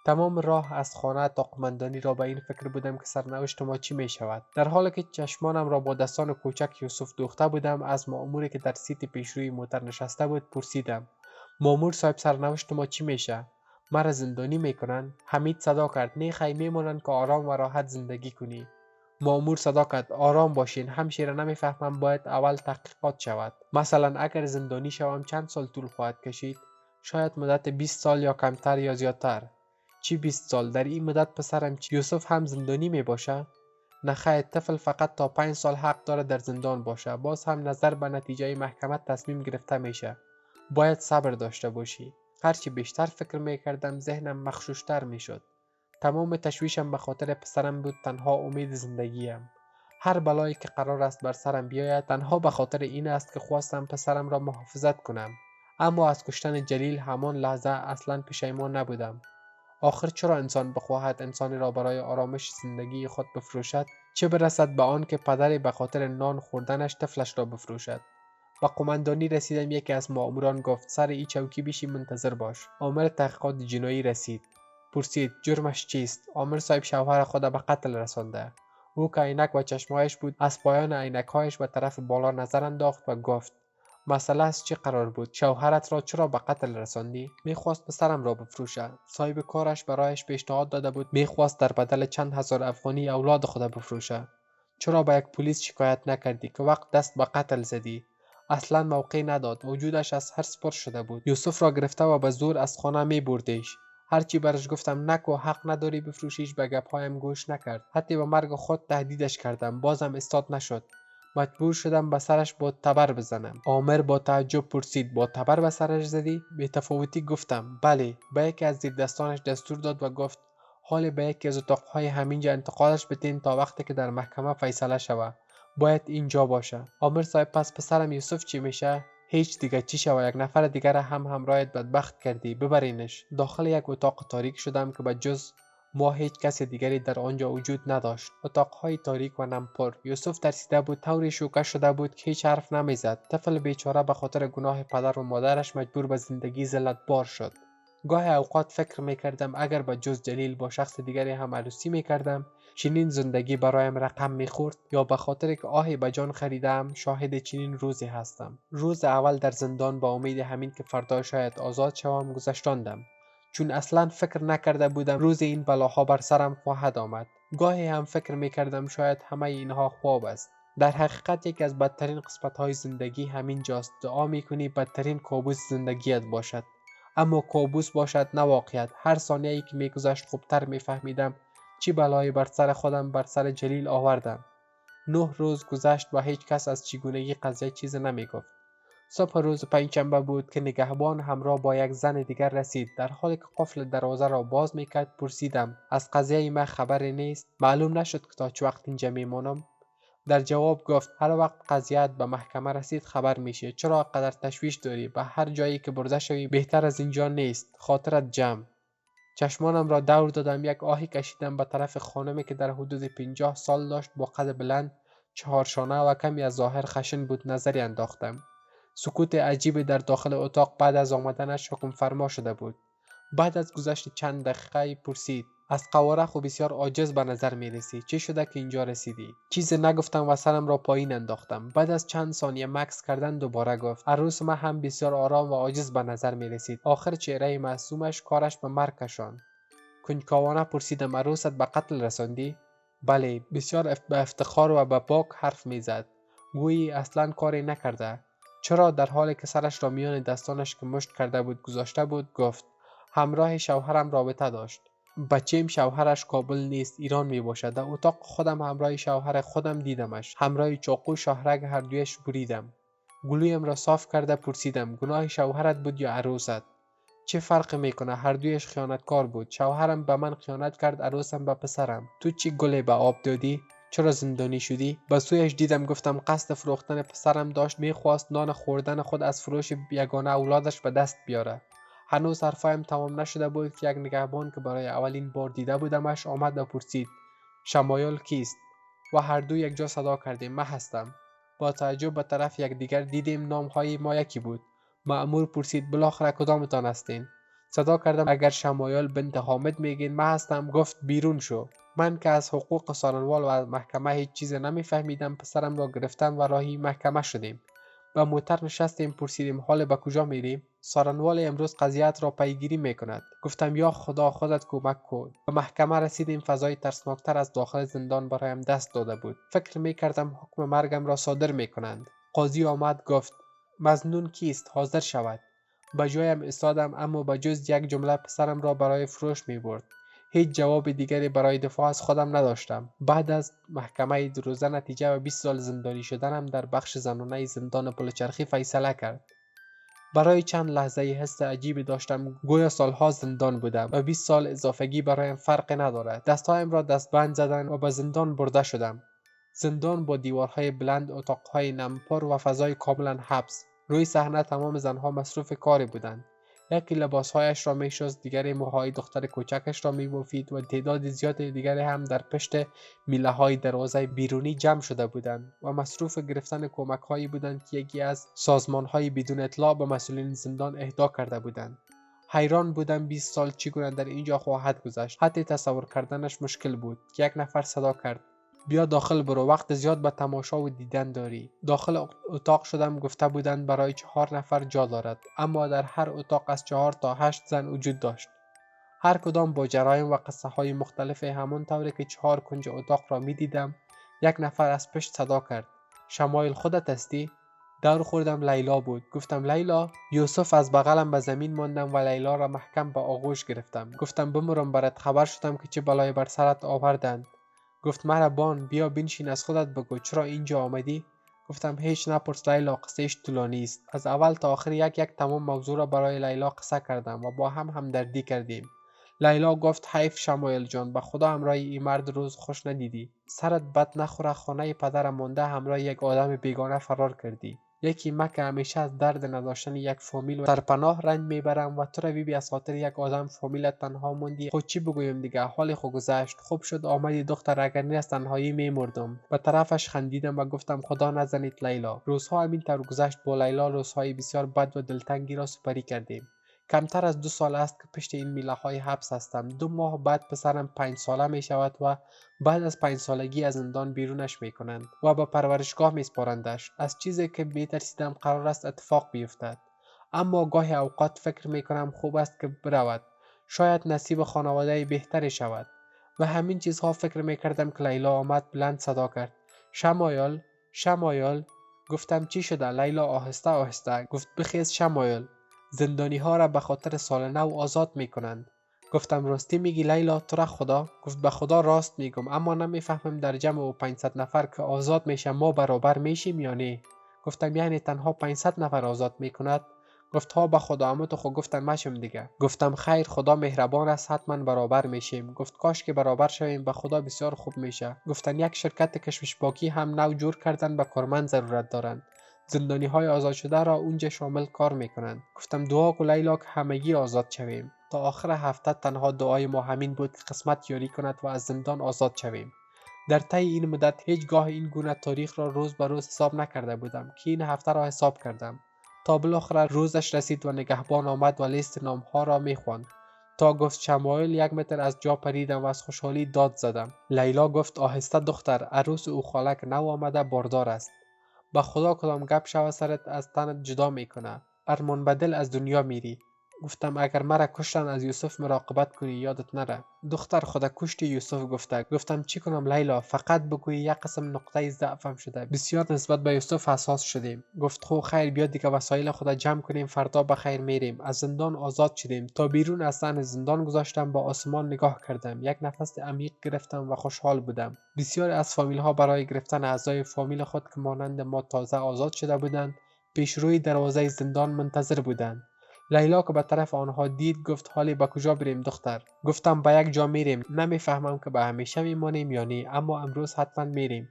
تمام راه از خانه تا قماندانی را به این فکر بودم که سرنوشت ما چی می شود. در حالی که چشمانم را با دستان کوچک یوسف دوخته بودم از مأموری که در سیت پیشروی موتر نشسته بود پرسیدم: مأمور صاحب سرنوشت ما چی میشه؟ مرا زندانی میکنن؟ حمید صدا کرد: نه خیر، میمونن که آرام و راحت زندگی کنی. مأمور صدا کرد: آرام باشین همشیره، نمیفهمم باید اول تحقیقات شود. مثلا اگر زندانی شوم چند سال طول خواهد کشید؟ شاید مدت 20 سال یا کمتر یا زیادتر. چی 20 سال؟ در این مدت پسرم یوسف هم زندانی می باشه؟ نه خیر، طفل فقط تا 5 سال حق داره در زندان باشه. باز هم نظر به نتیجه محکمه تصمیم گرفته میشه. باید صبر داشته باشی. هرچی بیشتر فکر میکردم ذهنم مخشوشتر میشد. تمام تشویشم به خاطر پسرم بود. تنها امید زندگیم. هر بلایی که قرار است بر سرم بیاید تنها به خاطر این است که خواستم پسرم را محافظت کنم. اما از کشتن جلیل همان لحظه اصلا پشیمان نبودم. آخر چرا انسان بخواهد انسانی را برای آرامش زندگی خود بفروشد؟ چه برسد به آن که پدری به خاطر نان خوردنش طفلش را بفروشد؟ به قماندانی رسیدم. یکی از ماموران گفت: سر این چوکی بشی منتظر باش. عامل تحقیقات جنایی رسید. پرسید: جرمش چیست؟ عامر صاحب شوهر خود به قتل رسانده. او که عینک و چشمهایش بود از پایان عینکهایش به طرف بالا نظر انداخت و گفت: مسئله از چه قرار بود؟ شوهرت را چرا به قتل رساندی؟ میخواست پسرم را بفروشد. صاحب کارش برایش پیشنهاد داده بود میخواست در بدل چند هزار افغانی اولاد خود بفروشد. چرا به یک پلیس شکایت نکردی که وقت دست به قتل زدی؟ اصلا موقع نداد. وجودش از حرص پر شده بود. یوسف را گرفته و به زور از خانه می بردیش. هرچی برش گفتم نکو، حق نداری بفروشیش، به گپهایم گوش نکرد. حتی به مرگ خود تهدیدش کردم بازم استاد نشد. مجبور شدم به سرش با تبر بزنم. عامر با تعجب پرسید: با تبر به سرش زدی؟ بی تفاوتی گفتم: بله. به یکی از زیر دستانش دستور داد و گفت: حال به یکی از اتاقهای همینجا انتقالش بدین تا وقتی که در محکمه فیصله شود باید اینجا باشه. عامر صاحب پس پسرم یوسف چی میشه؟ هیچ دیگه چی شوه، یک نفر دیگر را هم همراهت بدبخت کردی، ببرینش. داخل یک اتاق تاریک شدم که به جز ما هیچ کس دیگری در آنجا وجود نداشت. اتاقهای تاریک و نمپر. یوسف ترسیده بود، طوری شوکه شده بود که هیچ حرف نمیزد. طفل بیچاره به خاطر گناه پدر و مادرش مجبور به زندگی ذلت بار شد. گاه اوقات فکر میکردم اگر به جز جلیل با شخص دیگری هم عروسی میکردم، چنین زندگی برایم رقم میخورد، یا به خاطر که آهی به جان خریدم شاهد چنین روزی هستم. روز اول در زندان با امید همین که فردا شاید آزاد شوم گذشتاندم، چون اصلا فکر نکرده بودم روز این بلاها بر سرم خواهد آمد. گاهی هم فکر میکردم شاید همه اینها خواب است. در حقیقت یکی از بدترین قسمت‌های زندگی همین جاست. دعا میکنی بدترین کابوس زندگیت باشد، اما کابوس باشد نه واقعیت. هر ثانیه‌ای که میگذشت خوبتر میفهمیدم چی بلایی بر سر خودم بر سر جلیل آوردم. 9 روز گذشت و هیچ کس از چگونگی قضیه چیزی نمیگفت. صبح روز پنجشنبه بود که نگهبان همراه با یک زن دیگر رسید. در حالی که قفل دروازه را باز میکرد پرسیدم از قضیه ما خبری نیست؟ معلوم نشد که تا چه وقت اینجا میمانم؟ در جواب گفت هر وقت قضیت به محکمه رسید خبر میشه. چرا قدر تشویش داری؟ به هر جایی که برده شوی بهتر از اینجا نیست. خاطرت جمع. چشمانم را دور دادم. یک آهی کشیدم به طرف خانمی که در حدود 50 سال داشت. با قد بلند، 4 شانه و کمی از ظاهر خشن بود. نظری انداختم. سکوت عجیبی در داخل اتاق بعد از آمدنش حکم فرما شده بود. بعد از گذشت چند دقیقه پرسید از قواره خو بسیار عاجز به نظر می رسی. چی شده که اینجا رسیدی؟ چیزی نگفتم و سرم را پایین انداختم. بعد از چند ثانیه مکث کردن دوباره گفت عروس ما هم بسیار آرام و عاجز به نظر می رسید. آخر چهره معصومش کارش به مرگ کشاند. کنجکاوانه پرسیدم عروست به قتل رساندی؟ بله. بسیار به افتخار و به باک حرف می زد. گویی اصلا کاری نکرده. چرا؟ در حالی که سرش را میان دستانش که مشت کرده بود گذاشته بود گفت همراه شوهرم رابطه داشت. بچه‌م شوهرش کابل نیست، ایران می باشد. در اتاق خودم همراه شوهر خودم دیدمش. همراه چاقو شاهرگ هر دویش بریدم. گلویم را صاف کرده پرسیدم گناه شوهرت بود یا عروست؟ چه فرق میکنه؟ هر دویش خیانتکار بود. شوهرم به من خیانت کرد، عروسم به پسرم. تو چی گلی به آب دادی؟ چرا زندانی شدی؟ به سویش دیدم. گفتم قصد فروختن پسرم داشت. میخواست نان خوردن خود از فروش یگانه اولادش به دست بیاره. هنوز حرفایم تمام نشده بود که یک نگهبان که برای اولین بار دیده بودمش آمد و پرسید شمایل کیست؟ و هر دو یک جا صدا کردیم من هستم. با تعجب به طرف یکدیگر دیدیم. نامهای ما یکی بود. مأمور پرسید بالاخره کدامتان هستین؟ صدا کردم اگر شمایل بنت حامد میگین من هستم. گفت بیرون شو. من که از حقوق سارنوال و از محکمه هیچ چیز نمیفهمیدم پسرم را گرفتم و راهی محکمه شدیم. با موتر نشستیم. پرسیدیم حال به کجا میریم؟ سارنوال امروز قضیت را پیگیری میکند. گفتم یا خدا خودت کمک کن. به محکمه رسیدیم. فضای ترسناکتر از داخل زندان برایم دست داده بود. فکر میکردم حکم مرگم را صادر میکنند. قاضی آمد گفت مظنون کیست؟ حاضر شود. به جایم ایستادم اما به جز یک جمله پسرم را برای فروش میبرد. هیچ جواب دیگری برای دفاع از خودم نداشتم. بعد از محکمه 2 روزه نتیجه و 20 سال زندانی شدنم در بخش زنانه زندان پلچرخی فیصله کرد. برای چند لحظه حس عجیبی داشتم گویا سالها زندان بودم و 20 سال اضافگی برایم فرق ندارد. دستهایم را دستبند زدند و به زندان برده شدم. زندان با دیوارهای بلند، اتاقهای نمپر و فضای کاملا حبس. روی صحنه تمام زنها مصروف کاری بودند. یکی لباسهایش را میشست، دیگری موهای دختر کوچکش را میبافید و تعداد زیاد دیگری هم در پشت میله های دروازه بیرونی جمع شده بودند و مصروف گرفتن کمک هایی بودند که یکی از سازمان های بدون اطلاع به مسئولین زندان اهدا کرده بودند. حیران بودم 20 سال چگونه در اینجا خواهد گذشت. حتی تصور کردنش مشکل بود که یک نفر صدا کرد بیا داخل برو، وقت زیاد به تماشا و دیدن داری. داخل اتاق شدم. گفته بودند برای 4 نفر جا دارد، اما در هر اتاق از 4 تا 8 زن وجود داشت، هر کدام با جرایم و قصه های مختلف. همون طوری که 4 کنج اتاق را می دیدم. یک نفر از پشت صدا کرد شمایل خودت هستی؟ دور خوردم. لیلا بود. گفتم لیلا؟ یوسف از بغلم به زمین ماندم و لیلا را محکم به آغوش گرفتم. گفتم بمرم برات خبر شدم که چه بلای بر سرت آوردند. گفت مهربان بیا بنشین، از خودت بگو چرا اینجا آمدی؟ گفتم هیچ نپرس لیلا، قصهش طولانی است. از اول تا آخر یک تمام موضوع را برای لیلا قصه کردم و با هم همدردی کردیم. لیلا گفت حیف شمایل جان، به خدا همراه این مرد روز خوش ندیدی. سرت بد نخوره، خانه پدرم مانده همراه یک آدم بیگانه فرار کردی. یکی من که همیشه از درد نداشتن یک فامیل و سرپناه رنج میبرم و تو روی بی از خاطر یک آدم فامیلت تنها موندی. خود چی بگویم دیگه، حال خود گذشت، خوب شد آمدی دختر، اگر نه از تنهایی میمردم. به طرفش خندیدم و گفتم خدا نزنید لیلا. روزها همین طور گذشت. با لیلا روزهای بسیار بد و دلتنگی را سپری کردیم. کمتر از 2 سال است که پشت این میله های حبس هستم. 2 ماه بعد پسرم 5 ساله می شود و بعد از 5 سالگی از زندان بیرونش می کنند و به پرورشگاه می سپارندش. از چیزی که می ترسیدم قرار است اتفاق بیفتد. اما گاهی اوقات فکر می کنم خوب است که برود. شاید نصیب خانواده بهتری شود. و همین چیزها فکر می کردم که لیلا آمد، بلند صدا کرد: شمایل، شمایل. گفتم چی شده؟ لیلا آهسته آهسته گفت بخیز شمایل، زندانی ها را به خاطر سال نو آزاد می کنند. گفتم راستی میگی لیلا؟ تو را خدا؟ گفت به خدا راست میگم، اما نمیفهمم در جمع و 500 نفر که آزاد میشه ما برابر میشیم یا نه. گفتم یعنی تنها 500 نفر آزاد میکند؟ گفت ها به خدا، اما تو خود گفتن مشم دیگه. گفتم خیر، خدا مهربان است، حتما برابر میشیم. گفت کاش که برابر شویم، به خدا بسیار خوب میشه. گفتن یک شرکت کشمش باکی هم نو جور کردن، به کارمند ضرورت دارند. زندانی های آزاد شده را اونجا شامل کار میکنند. گفتم دعا کن لیلا که همگی آزاد شویم. تا آخر هفته تنها دعای ما همین بود که قسمت یاری کند و از زندان آزاد شویم. در طی این مدت هیچگاه این گونه تاریخ را روز به روز حساب نکرده بودم که این هفته را حساب کردم. تا بالاخره روزش رسید و نگهبان آمد و لیست نامها را میخواند. تا گفت شمایل 1 متر از جا پریدم و از خوشحالی داد زدم. لیلا گفت آهسته دختر، عروس او خالک نو آمده باردار است. به خدا کدام گپ شوه سرت از تنت جدا میکنه. ارمان بدل از دنیا میری. گفتم اگر مرا کشتن از یوسف مراقبت کنی، یادت نره. دختر خدا کشتی یوسف گفته. گفتم چی کنم لیلا؟ فقط بگویی یک قسم نقطه ضعفم شده، بسیار نسبت به یوسف حساس شدیم. گفت خو خیر، بیا دیگه وسایل خدا جمع کنیم، فردا بخیر میریم. از زندان آزاد شدیم. تا بیرون از صحن زندان گذاشتم، با آسمان نگاه کردم، یک نفس عمیق گرفتم و خوشحال بودم. بسیاری از فامیل ها برای گرفتن اعضای فامیل خود که مانند ما تازه آزاد شده بودند، پیش روی دروازه زندان منتظر بودند. لیلا که به طرف آنها دید گفت حالی به کجا بریم دختر؟ گفتم به یک جا میریم، نمیفهمم که به همیشه میمانیم یا نه، اما امروز حتما میریم.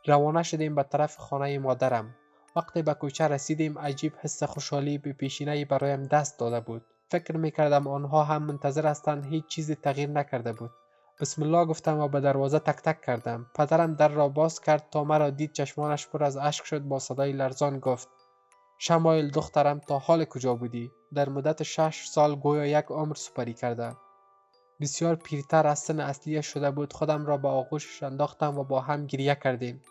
روانه شدیم به طرف خانه مادرم. وقتی به کوچه رسیدیم عجیب حس خوشحالی به پیشینه برایم دست داده بود. فکر میکردم آنها هم منتظر هستند، هیچ چیزی تغییر نکرده بود. بسم الله گفتم و به دروازه تک تک کردم. پدرم در را باز کرد. تا مرا دید چشمانش پر از اشک شد. با صدای لرزان گفت شمایل دخترم، تا حال کجا بودی؟ در مدت 6 سال گویا یک عمر سپری کرده. بسیار پیرتر از سن اصلیش شده بود. خودم را به آغوشش انداختم و با هم گریه کردیم.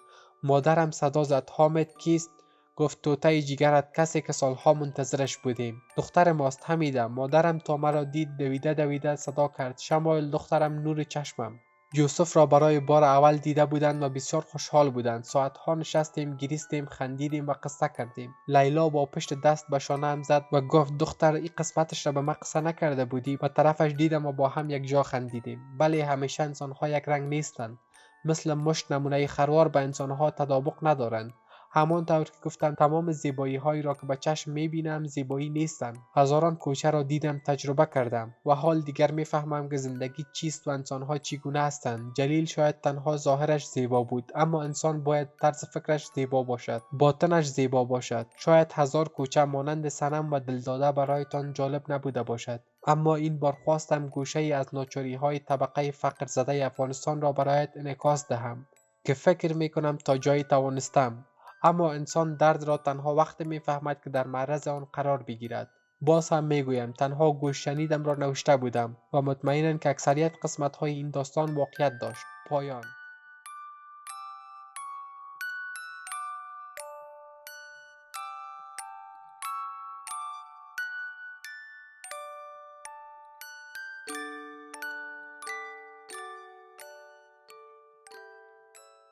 مادرم صدا زد حامد کیست؟ گفت توته جیگرت، کسی که سالها منتظرش بودیم. دختر ماست حمیده. مادرم تا مرا دید دویده دویده صدا کرد شمایل دخترم، نور چشمم. یوسف را برای بار اول دیده بودند و بسیار خوشحال بودند. ساعتها نشستیم، گریستیم، خندیدیم و قصه کردیم. لیلا با پشت دست به شانه‌ام زد و گفت دختر این قسمتش را به من قصه نکرده بودی؟ و طرفش دیدم و با هم یک جا خندیدیم. بله، همیشه انسان‌ها یک رنگ نیستند. مثل مشت نمونه خروار به انسان‌ها تطابق ندارند. همانطور که گفتم تمام زیبایی هایی را که به چشم میبینم زیبایی نیستند. هزاران کوچه را دیدم، تجربه کردم و حال دیگر میفهمم که زندگی چیست و انسانها چگونه هستند. جلیل شاید تنها ظاهرش زیبا بود، اما انسان باید طرز فکرش زیبا باشد، باطنش زیبا باشد. شاید 1000 کوچه مانند صنم و دلداده برایتان جالب نبوده باشد، اما این بار خواستم گوشه ای از ناچاری های طبقه فقر زده افغانستان را برایت انعکاس دهم که فکر میکنم تا جایی توانستم. اما انسان درد را تنها وقتی میفهمد که در معرض آن قرار بگیرد. باز هم میگویم تنها گوش شنیدم را نوشته بودم و مطمئنم که اکثریت قسمت های این داستان واقعیت داشت. پایان.